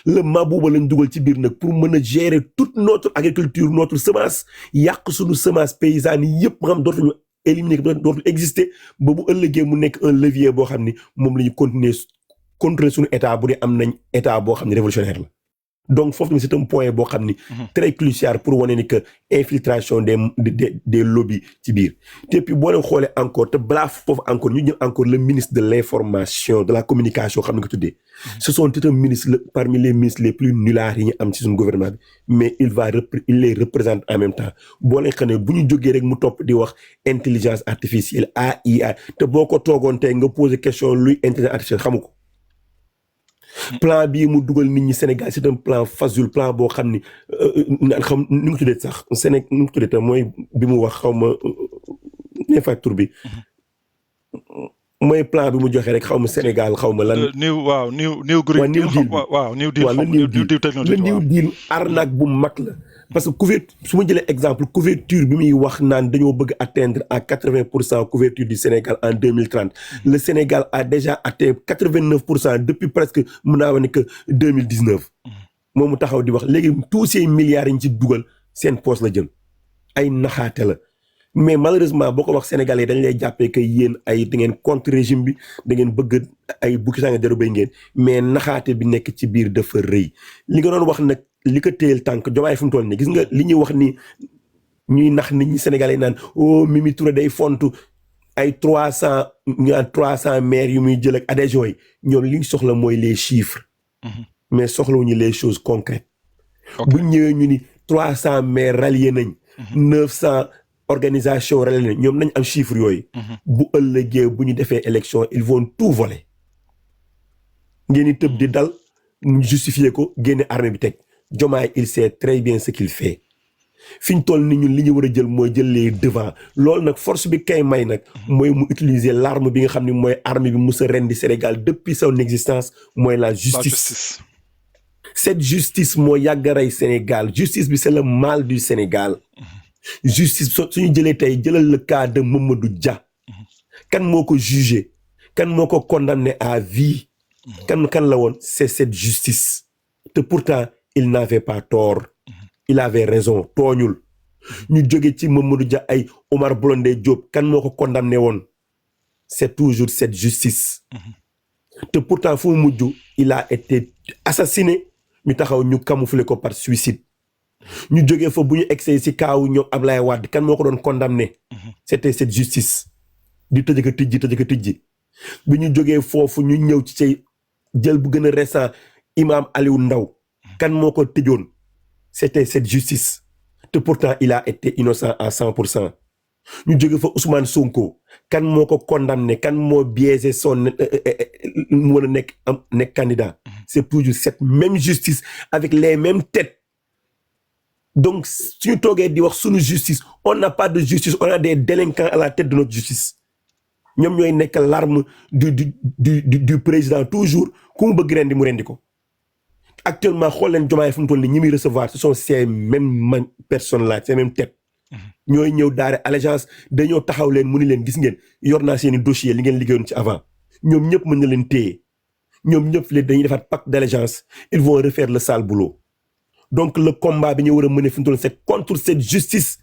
le Mabouba lañ dugal ci biir nag pour mën a gérer toute notre agriculture notre semence yàq suñu semence paysanne yi yëpp nga xam dootuñu éliminer dootul exister ba bu ëllëgee mu nekk un levier boo xam ni moom la ñu continuer contrôler suñu état bu dee am nañ état boo xam ne révolutionnaire la donc foofu tamit c'est un point boo xam ni très crucial pour wane ni que infiltration des lobbies ci biir te puis boo leen xoolee encore te balaa foofu encore ñu jël encore le ministre de l'information de la communication xam ne nga tuddee ce sont tout un ministre parmi les ministres les plus nullards yi ñu am ci suñu gouvernement bi mais il les représente en même temps boo leen xam ne bu ñu jógee rek mu topp di wax intelligence artificielle AI te boo ko toogoon tey nga poser question luy intelligence artificielle xamu ko plan bii mu dugal nit ñi Sénégal c'est un plan facile plan boo xam ni xam ni nga tuddee sax Sénégal ni nga tuddee tam mooy bi mu wax xaw ma facture bi mooy plan bi mu joxe rek xaw ma Sénégal xaw ma lan. new green deal waaw new deal arnaque bu mag la parce que couverture su ma jëlee exemple couverture bi muy wax naan dañoo bëgg atteindre à 80% couverture du Sénégal en 2030 le Sénégal a déjà atteint 89% depuis presque mën naa wax ne que 2019 moom mu taxaw di wax léegi tous ces milliards yi ñu ci dugal seen poche la jëm ay naxaate la mais malheureusement boo ko wax Sénégalais dañ lay jàppee que yéen ay da ngeen contre régime bi da ngeen bëgg ay bukki saa nga jaru bay ngeen mais naxaate bi nekk ci biir dafa rëy li nga doon wax nag li ko téyel tànk Diomaye fu mu toll nii gis nga li ñuy wax ni ñuy nax nit ñi Sénégalais naan oh Mimi Touré day fontu ay 300 maires yu muy jël ak adhésion yi ñoom li ñu soxla mooy les chiffres mais soxlawuñu les choses concrètes bu ñëwee ñu ni 300 maires rallié nañ 900 organisation rallié nañ ñoom nañ am chiffres yooyu bu ëllëgee bu ñu defee élection ils vont tout voler ngeen di tëb di dal ñu justifier ko génne armée bi teg Diomaye il sait très bien ce qu'il fait fi ñu toll ni ñun li ñu war a jël mooy jël les devants loolu nag force bi kay may nag mooy mu utiliser l'arme bi nga xam ne mooy arme bi musa rendi Sénégal depuis son existence mooy la justice cette justice moo yàgg a rey Sénégal justice bi c'est le mal du Sénégal justice suñu jëlee tey jëlal le cas de Mamadou Dia kan moo ko jugé kan moo ko condamné à vie kan la woon c'est cette justice te pourtant il n'avait pas tort il avait raison tooñul ñu jóge ci Mamadou Dia ay Omar Blondin Diop kan moo ko condamné woon c'est toujours cette justice te pourtant fu mu mujj il a été assassiné ñu taxaw ñu camoufler ko par suicide ñu jógee fa bu ñu egsee ci kaawu ñoom Ablaye Wade kan moo ko doon condamné c'était cette justice di tëj ko tijji bi ñu jógee foofu ñu ñëw ci say jël bu gën a récent imam Aliou Ndao kan moo ko tëjoon c'était cette justice te pourtant il a été innocent à 100% ñu jóge fa Ousmane Sonko kan moo ko condamné kan moo biaisé son mu war a nekk candidat c'est toujours cette même justice avec les mêmes têtes donc suñu toogee di wax suñu justice on n'a pas de justice on a des délinquants à la tête de notre justice ñoom ñooy nekk l'arme du président toujours ku mu bëgg rendi mu rendi ko actuellement xool leen Diomaye fu mu toll nii ñi muy recevoir ce sont ces mêmes personnes là ces mêmes têtes ñooy ñëw daare allégeance dañoo taxaw leen mu ni leen gis ngeen yor naa seeni dossier li ngeen liggéeyoon ci avant ñoom ñëpp mën na leen téye ñoom ñëpp leen dañuy defaat pacte d'allégeance ils vont refaire le sale boulot donc le combat bi ñu war a mener fu mu toll c'est contre cette justice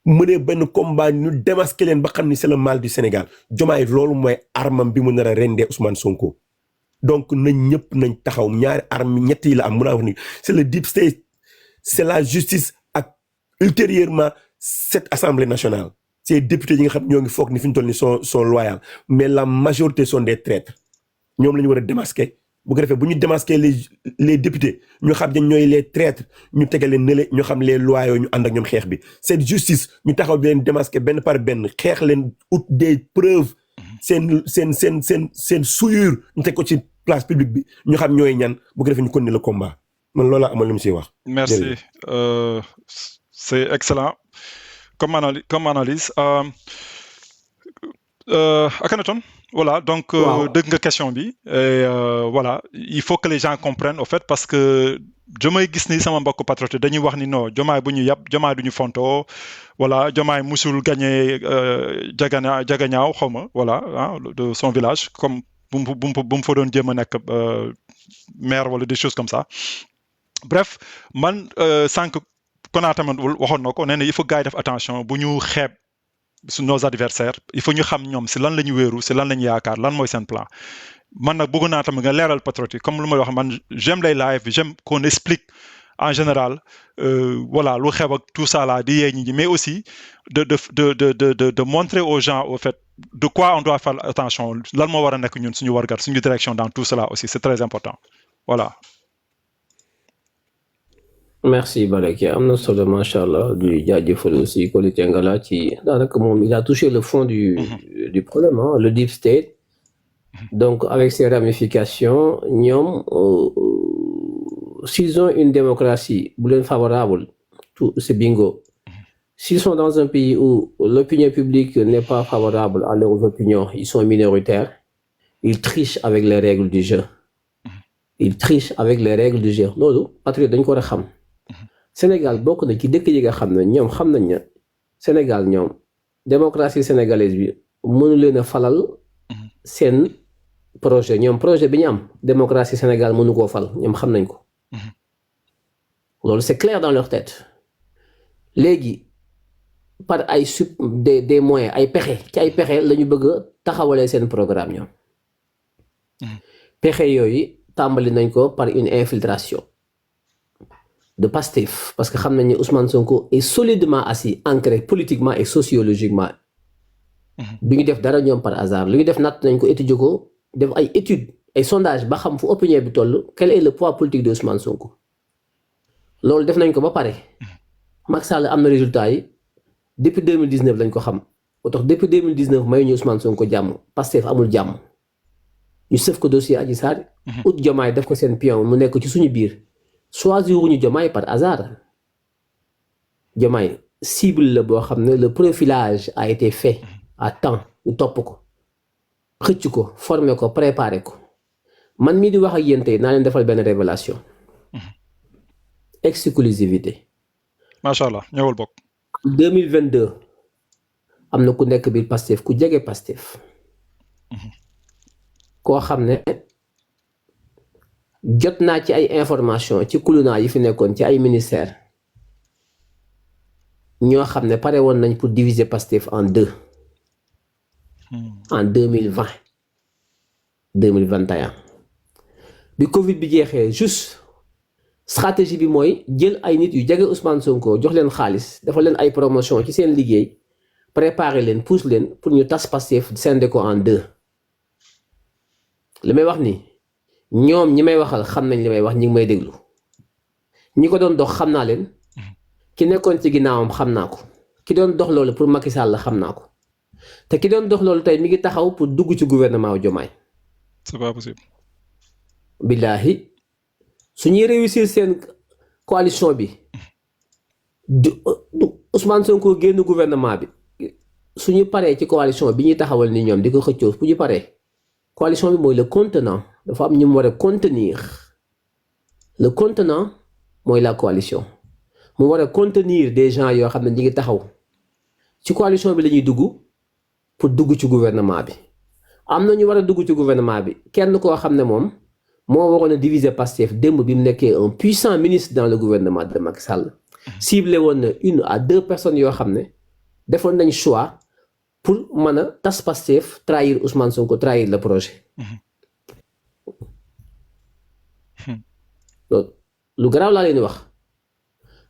mënee benn combat ñu démasquer leen ba xam ni c'est le mal du Sénégal Diomaye loolu mooy armam bi mu nar a rendee Ousmane Sonko donc ñëpp nañ taxaw ñaari armes ñett yi la am mun a wax ni c'est le deep state c'est la justice ak ultérieurement cette assemblée nationale ces députés yi nga xam ñoo ngi foog ni fi ñu toll ni sont loyaux mais la majorité sont des traîtres ñoom la ñu war a démasquer bu ko defee bu ñu démasquer les députés ñu xam ne ñooy les traîtres ñu tegal leen nële ñu xam les loyaux ñu ànd ak ñoom xeex bi cette justice ñu taxaw di leen démasquer benn par benn xeex leen ut des preuves seen souillure ñu teg ko ci place publique bi ñu xam ñooy ñan bu ko defee ñu continuer le combat man loolu laa amal lu mu siy wax. merci c'est excellent comme analyse Akhenaton voilà donc dëgg nga question bi et voilà il faut que les gens comprennent au fait parce que Diomaye gis ni sama mbokk patriote dañuy wax ni non Diomaye bu ñu yàpp Diomaye du ñu fontoo voilà Diomaye musul gagné Jagañaaw xaw ma voilà de son village comme bu mu fa doon jéem a nekk maire wala des choses comme ça bref man sànq Kona tamit waxoon na ko nee na il faut gars yi def attention bu ñu xeeb sur nos adversaires il faut ñu xam ñoom si lan la ñu wéeru si lan la ñu yaakaar lan mooy seen plan man nag bëgg naa tamit nga leeral patriote yi comme lu may wax man j'aime les lives j'aime qu'on explique en général voilà lu xew ak tout ça là di yee ñi mais aussi de montrer aux gens au fait de quoi on doit faire attention lan moo war a nekk ñun suñu wargar suñu direction dans tout cela aussi c'est très important voilà. merci Balake am na solo macha allah du jaajëfal aussi Koli Tengala ci daanaka moom il a touché le fond du problème le deep state donc avec ses ramifications ñoom s'ils ont une démocratie bu leen favorable tout c'est bingo s'ils sont dans un pays où l'opinion publique n'est pas favorable à leurs opinions ils sont minoritaires ils trichent avec les règles du jeu loolu patriote dañ ko war a xam Sénégal bokk na ci dëkk yi nga xam ne ñoom xam nañ ne Sénégal ñoom démocratie sénégalaise bi mënu leen a falal seen projet ñoom projet bi ñu am démocratie Sénégal mënu koo fal ñoom xam nañ ko loolu c'est clair dans leur tête léegi par ay des moyens ay pexe ci ay pexe la ñu bëgg a taxawalee seen programme ñoom pexe yooyu tàmbali nañ ko par une infiltration de Pastef parce que xam nañ ne Ousmane Sonko est solidement assis ancré politiquement et sociologiquement du ñu def dara ñoom par hasard lu ñu def natt nañ ko étudier ko def ay études ay sondages ba xam fu opinion bi toll quel est le poids politique de Ousmane Sonko loolu def nañ ko ba pare Macky Sall am na résultat yi depuis 2019 lañ ko xam moo tax depuis 2019 mayu ñu Ousmane Sonko jàmm Pastef amul jàmm ñu sëf ko dossier Adji Sarr ut Diomaye def ko seen pion mu nekk ci suñu biir choisir wuñu Diomaye par hasard Diomaye cible la boo xam ne le profilage a été fait à temps ñu topp ko xëcc ko former ko préparer ko man mii di wax ak yéen tey naa leen defal benn révélation exclusivité macha allah ñëwal bokk 2022 am na ku nekk biir Pastef ku jege Pastef koo xam ne jot naa ci ay information ci kulunaa yi fi nekkoon ci ay ministère ñoo xam ne pare woon nañ pour diviser Pastef en deux en 2020 2021 bi Covid bi jeexee juste stratégie bi mooy jël ay nit yu jege Ousmane Sonko jox leen xaalis dafa leen ay promotion ci seen liggéey préparer leen pousse leen pour ñu tas Pastef scindé ko en deux li may wax ni ñoom ñi may waxal xam nañ li may wax ñi ngi may déglu ñi ko doon dox xam naa leen ki nekkoon ci ginnaawam xam naa ko ki doon dox loolu pour Macky Sall la xam naa ko te ki doon dox loolu tey mi ngi taxaw pour dugg ci gouvernement wu Diomaye. c'est pas possible. Billahi su ñuy réussir seen coalition bi Ousmane Sonko génn gouvernement bi su ñu paree ci coalition bi ñuy taxawal ni ñoom di ko xëccoo bu ñu paree coalition bi mooy le contenant dafa am ñu mu war a contenir le contenant mooy la coalition mu war a contenir des gens yoo xam ne ñi ngi taxaw ci coalition bi la ñuy dugg pour dugg ci gouvernement bi am na ñu war a dugg ci gouvernement bi kenn koo xam ne moom moo waroon a diviser Pastef démb bi mu nekkee un puissant ministre dans le gouvernement de Macky Sall ciblé woon na 1 à 2 personnes yoo xam ne defoon nañ choix pour mën a tas Pastef trahir Ousmane Sonko trahir le projet. loolu lu garaaw laa leen di wax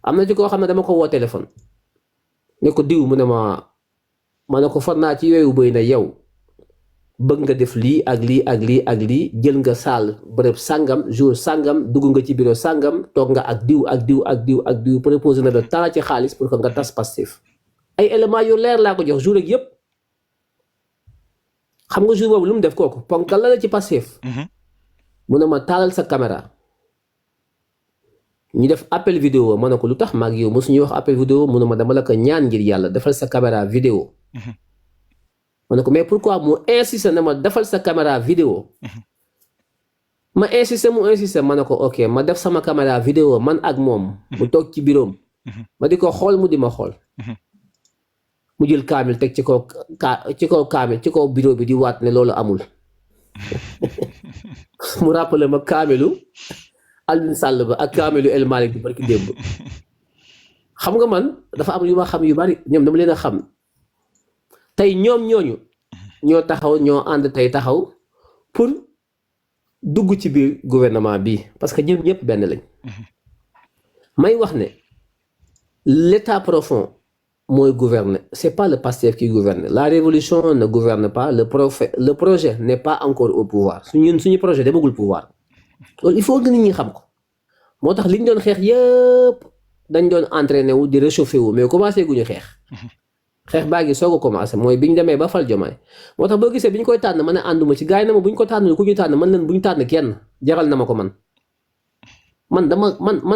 am na ci koo xam ne dama ko woo téléphone ne ko diw mu ne ma ne ko far naa ci yooyu bëy na yow bëgg nga def lii ak lii ak lii ak lii jël nga saal bërëb sàngam jour sàngam dugg nga ci bureau sàngam toog nga ak diw ak diw ak diw ak diw proposé na de temps ci xaalis pour que nga tas Pastef ay éléments yu leer laa ko jox jour ak yëpp xam nga jour boobu lu mu def kooku ponkal la ci Pastef mu ne ma taalal sa caméra ñu def appel vidéo ma ne ko lu tax maag yow mosuñuy wax appel vidéo mu ne ma dama la ko ñaan ngir yàlla defal sa caméra vidéo ma ne ko mais pourquoi mu insisté ne ma defal sa caméra vidéo ma insisté ma ne ko ok ma def sama caméra vidéo man ak moom mu toog ci bureau ma di ko xool mu di ma xool mu jël kaamil teg ci kaw kaamil ci kaw bureau bi di waat ne loolu amul mu rappelé ma kaamilu Alioune Sall ba ak kaamilu El Malick bi barki démb xam nga man dafa am yu ma xam yu bari ñoom dama leen a xam tey ñoom ñooñu ñoo taxaw ñoo ànd tey taxaw pour dugg ci biir gouvernement bi parce que ñoom ñëpp benn lañ may wax ne l'état profond mooy gouverner c'est pas le Pastef qui gouverne la révolution ne gouverne pas le projet n'est pas encore au pouvoir suñu projet demagul pouvoir loolu il faut que nit ñi xam ko moo tax li ñu doon xeex yëpp dañ doon entraîné wu di réchauffé wu mais commencé guñu xeex baa ngi soog a commencé mooy bi ñu demee ba fal Diomaye moo tax boo gisee bi ñu koy tànn ma ne ànduma ci gars yi na ma bu ñu ko tànn ku ñu tànn man leen bu ñu tànn kenn jaral na ma ko man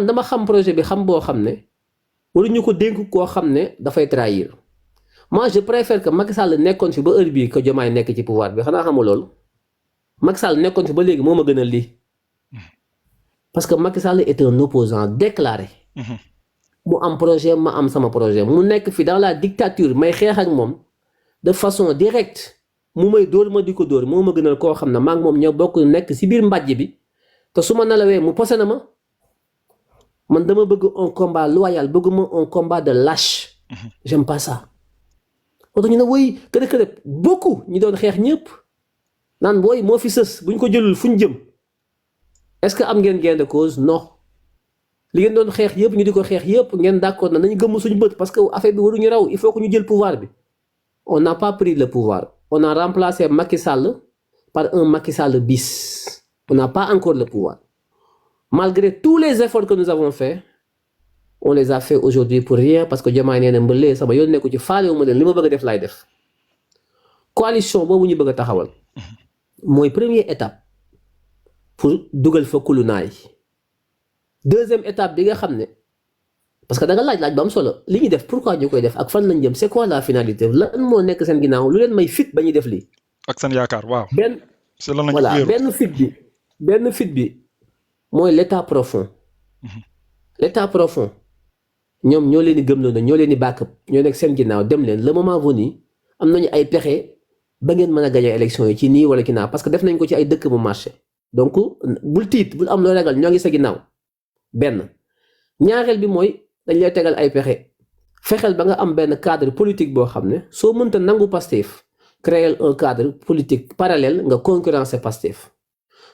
dama xam projet bi xam boo xam ne waruñu ko dénk koo xam ne dafay trahir moi je préfère que Macky Sall nekkoon fi ba heure bii que Diomaye nekk ci pouvoir bi xanaa xamul loolu Macky Sall nekkoon fi ba léegi moo ma gënal lii parce que Macky Sall est un opposant déclaré mu am projet ma am sama projet mu nekk fi dans la dictature may xeex ak moom de façon directe mu may dóor ma di ko dóor moo ma gënal koo xam ne maa ngi moom ñoo bokk nekk si biir mbàjj bi te su ma nalawee mu posé na ma man dama bëgg un combat loyal bëgguma un combat de lâche j'aime pas ça moo tax ñu ne woy kërë beaucoup ñi doon xeex ñëpp naan booy moo fi sës buñ ko jëlul fuñ jëm est-ce que am ngeen gain de cause non li ngeen doon xeex yëpp ñu di ko xeex yëpp ngeen d'accord na nañu gëmm suñu bët parce que affaire bi waruñu raw il faut que ñu jël pouvoir bi on n'a pas pris le pouvoir on a remplacé Macky Sall par un Macky Sall bis on n'a pas encore le pouvoir malgré tous les efforts que nous avons faits on les a fait aujourd'hui pour rien parce que Diomaye nee na mbëlee sama yoon nekku ci faalewu ma leen li ma bëgg a def laay def coalition boobu ñu bëgg a taxawal mooy première étape pour dugal fa kulunaay deuxième étape bi nga xam ne parce que da nga laaj ba am solo li ñuy def pourquoi ñu koy def ak fan lañ jëm c'est quoi la finalité lan moo nekk seen ginnaaw lu leen may fit ba ñuy def lii. ak seen yaakaar waaw. benn fit bi mooy l'état profond. l'état profond ñoom ñoo leen di gëmloo ñoo leen di bàkk ñoo nekk seen ginnaaw dem leen le moment venu am nañu ay pexe ba ngeen mën a gagner élection yi ci nii wala ci naa parce que def nañ ko ci ay dëkk bu marché donc bul tiit bul am loo ragal ñoo ngi sa ginnaaw. benn ñaareel bi mooy dañ lay tegal ay pexe fexeel ba nga am benn cadre politique boo xam ne soo mënta nangu Pastef créer un cadre politique parallèle nga concurrencer Pastef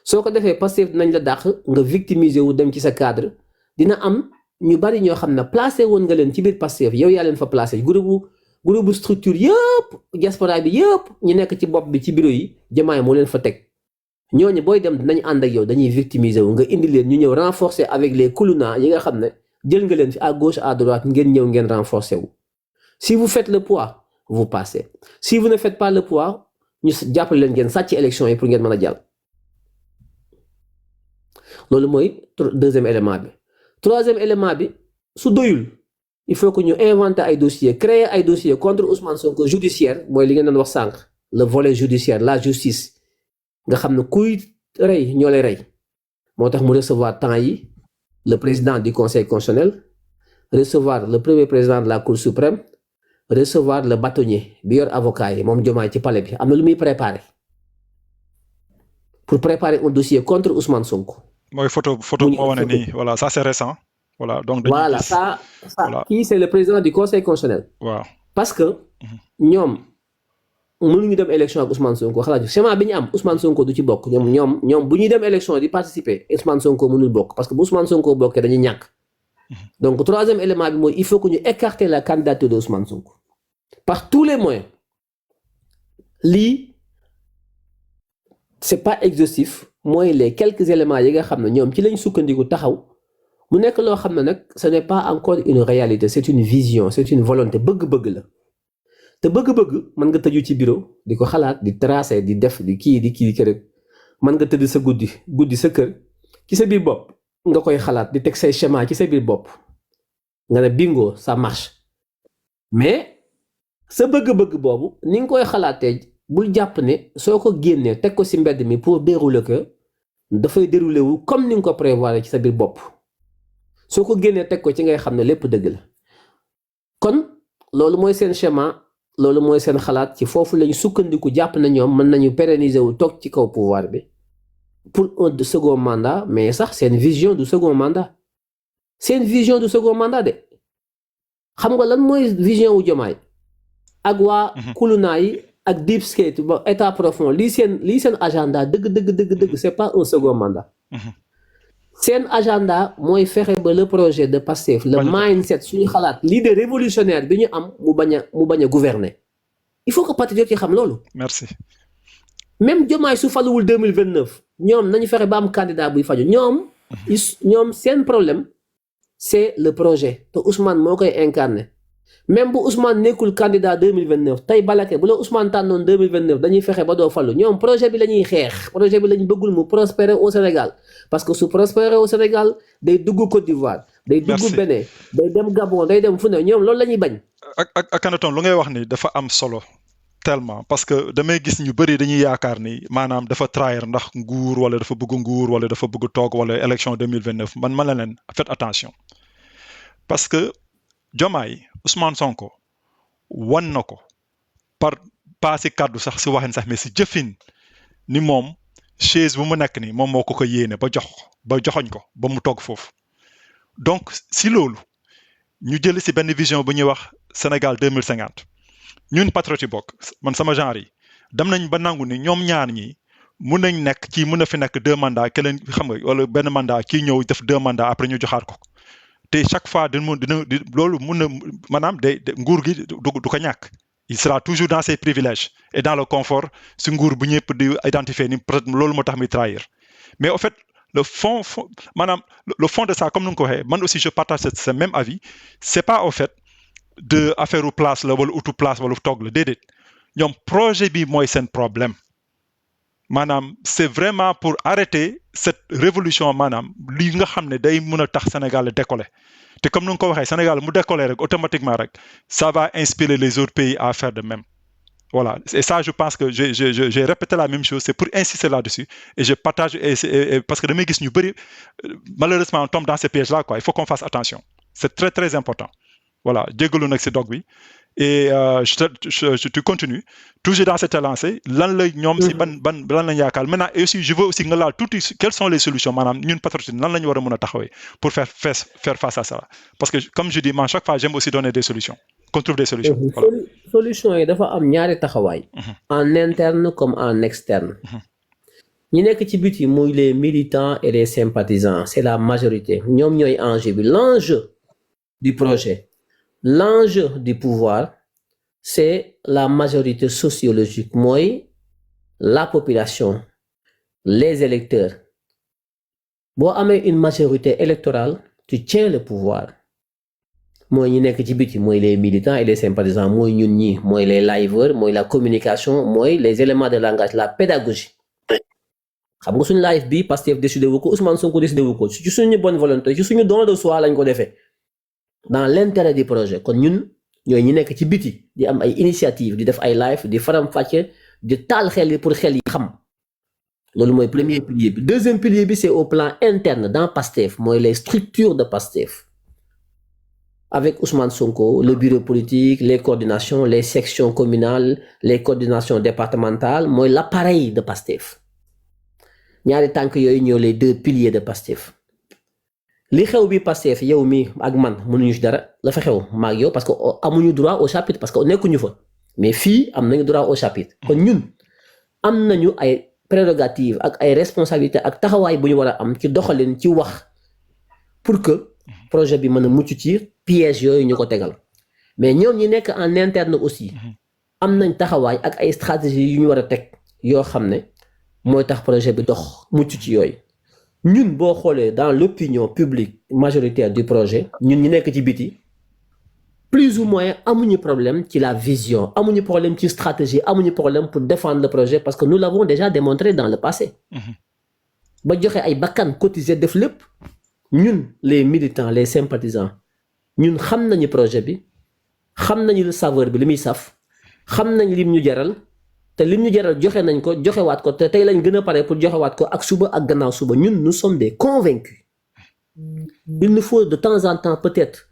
soo ko defee Pastef dinañ la dàq nga victimiser wu dem ci sa cadre dina am ñu bari ñoo xam ne placé woon nga leen ci biir Pastef yow yaa leen fa placé groupe structure yëpp diaspora bi yëpp ñu nekk ci bopp bi ci bureau yi Diomaye moo leen fa teg ñooñu booy dem dinañ ànd ak yow dañuy victimiser wu nga indi leen ñu ñëw renforcer avec les kuluna yi nga xam ne jël nga leen fi à gauche à droite ngeen ñëw ngeen renforcer wu si vous faites le poids vous passez si vous ne faites pas le poids ñu jàppale leen ngeen sàcc élection yi pour ngeen mën a jàll loolu mooy deuxième élément bi troisième élément bi su doyul il faut que ñu inventer ay dossiers créer ay dossiers contre Ousmane Sonko judiciaire mooy li ngeen doon wax sànq le volet judiciaire la justice nga xam ne kuy rey ñoo lay rey moo tax mu recevoir temps yi le président du conseil constitutionnel recevoir le premier président de la cour suprême recevoir le bâtonnier bi yor avocat yi moom Diomaye ci palais bi am na lu muy préparer pour préparer un dossier contre Ousmane Sonko. mooy photo moo wane nii voilà ça c'est récent voilà donc voilà ça kii c'est le président du conseil constitutionnel. waaw parce que ñoom mënuñu dem élection ak Ousmane Sonko xalaat schéma bi ñu am Ousmane Sonko du ci bokk ñoom bu ñuy dem élection di participer Ousmane Sonko mënul bokk parce que bu Ousmane Sonko bokkee dañuy ñàkk donc troisième élément bi mooy il faut que ñu écarter la candidature de Ousmane Sonko par tous les moyens lii c'est pas exhaustif mooy les quelques éléments yi nga xam ne ñoom ci lañ sukkandiku taxaw mu nekk loo xam ne nag ce n'est pas encore une réalité c'est une vision c'est une volonté bëgg-bëgg la te bëgg-bëgg mën nga tëju ci bureau di ko xalaat di tracer di def di kii rek mën nga tëdd sa guddi sa kër ci sa biir bopp nga koy xalaat di teg say schéma ci sa biir bopp nga ne bingo ça marche mais sa bëgg-bëgg boobu ni nga koy xalaatee bul jàpp ne soo ko génnee teg ko ci mbedd mi pour dérouler que dafay dérouler wu comme ni nga ko prévoir ci sa biir bopp soo ko génnee teg ko ci ngay xam ne lépp dëgg la kon loolu mooy seen schéma loolu mooy seen xalaat ci foofu lañu sukkandiku jàpp na ñoom mën nañu pérenniser wu toog ci kaw pouvoir bi pour un second mandat mais sax seen vision du second mandat seen vision du second mandat de xam nga lan mooy vision wu Diomaye ak waa kuluna yi ak deep state ba état profond lii seen agenda dëgg c'est pas un second mandat seen agenda mooy fexe ba le projet de Pastef le mindset suñu xalaat l'idée révolutionnaire bi ñu am mu bañ a gouverner il faut que patriotes yi xam loolu. merci. même Diomaye su faluwul 2029 ñoom nañu fexe ba am candidat buy faju ñoom seen problème c'est le projet te Ousmane moo koy incarner même bu Ousmane nekkul candidat 2029 tey balake bu la Ousmane tànnoon 2029 dañuy fexe ba doo falu ñoom projet bi la ñuy xeex projet bi la ñu bëggul mu prospérer au Sénégal parce que su prospérer au Sénégal day dugg Côte d'Ivoire day dugg Bénin day dem Gabon day dem fu ne ñoom loolu la ñuy bañ. ak Akhenaton lu ngay wax ni dafa am solo tellement parce que damay gis ñu bëri dañuy yaakaar ni maanaam dafa trahir ndax nguur wala dafa bëgg nguur wala dafa bëgg toog wala élection 2029 man la leen faites attention parce que Diomaye Ousmane Sonko wan na ko pas si kàddu sax si waxin sax mais si jëfin ni moom chaise bu mu nekk ni moom moo ko yéene ba joxoñ ko ba mu toog foofu donc si loolu ñu jël si benn vision bu ñuy wax Sénégal 2050 ñun patriote yi bokk man sama genre yi dem nañ ba nangu ni ñoom ñaar ñi mun nañ nekk kii mun na fi nekk 2 mandats keneen xam nga wala benn mandat kii ñëw def 2 mandats après ñu joxaat ko te chaque fois dina loolu mun na maanaam nguur gi du ko ñàkk il sera toujours dans ses privilèges et dans le confort si nguur bu ñëpp di identifier ni peut-être loolu moo tax muy trahir mais au fait le fond maanaam le fond de ça comme nu nga ko waxee man aussi je partage ce même avis c'est pas au fait de affaire u place la wala utu place wala toog la déedéet ñoom projet bi mooy seen problème maanaam c'est vraiment pour arrêter cette révolution maanaam li nga xam ne day mën a tax Sénégal décoller te comme nu nga ko waxee Sénégal mu décoller rek automatiquement rek ça va inspirer les autres pays à faire de même voilà et ça je pense que j'ai répété la même chose c'est pour insister là-dessus et je partage et parce que damay gis ñu bëri malheureusement on tombe dans ces pièges là quoi il faut qu'on fasse attention c'est très très important voilà jégalu nag si dog bi et tu continues toujours dans cette lancée lan la ñoom si lan lañ yaakaar maintenant et aussi je veux aussi nga laal tuuti quelles sont les solutions maanaam ñun patriotes lan la ñu war a mën a taxawee pour faire face à ça parce que comme je dis man chaque fois j'aime aussi donner des solutions qu'on trouve des solutions. Voilà. Solution yi dafa am ñaari taxawaay. En interne comme en externe. ñi nekk ci biti muy les militants et les sympathisants c'est la majorité ñoom ñooy enjeu bi l'enjeu du projet. L'enjeu du pouvoir, c'est la majorité sociologique, mooy la population, les électeurs. Boo amee une majorité électorale, tu tiens le pouvoir. Mooy ñi nekk ci biti mooy les militants et les sympathisants mooy ñun ñi mooy les liveurs mooy la communication mooy les éléments de langage la pédagogie. xam nga suñu live bi Pastef décidé wu ko Ousmane Sonko décidé wu ko ci suñu bonne volonté ci suñu don de soi lañ ko defee. Dans l'intérêt du projet kon ñun ñooy ñi nekk ci biti di am ay initiative di def ay live di faram-fàcce di taal xel yi pour xel yi xam loolu mooy premier pilier bi deuxième pilier bi c'est au plan interne dans Pastef mooy les structures de Pastef avec Ousmane Sonko le bureau politique les coordinations les sections communales les coordinations départementales mooy l'appareil de Pastef ñaari tànk yooyu ñoo les 2 piliers de Pastef li xew bi Pastef yow mi ak man mënuñu ci dara la fa xew ma ak yow parce que amuñu droit au chapitre parce que nekkuñu fa mais fii am nañu droit au chapitre kon ñun am nañu ay prérogatives ak ay responsabilités ak taxawaay bu ñu war a am ci doxalin ci wax pour que projet bi mën a mucc ci piège yooyu ñu ko tegal mais ñoom ñi nekk en interne aussi am nañ taxawaay ak ay stratégies yu ñu war a teg yoo xam ne mooy tax projet bi dox mucc ci yooyu ñun boo xoolee dans l'opinion publique majoritaire du projet ñun ñi nekk ci biti plus ou moins amuñu problème ci la vision amuñu problème ci stratégie amuñu problème pour défendre le projet parce que nous l'avons déjà démontré dans le passé ba joxe ay bakkan cotiser def lépp ñun les militants les sympathisants ñun xam nañu projet bi xam nañu le saveur bi li muy saf xam nañ lim ñu jaral te lim ñu jaral joxe nañ ko joxewaat ko te tey lañ gën a pare pour joxewaat ko ak suba ak gannaaw suba ñun nous sommes des convaincus il nous faut de temps en temps peut-être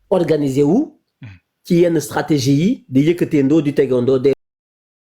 organiser wu ci yenn stratégie yi di yëkkateendoo di tegandoo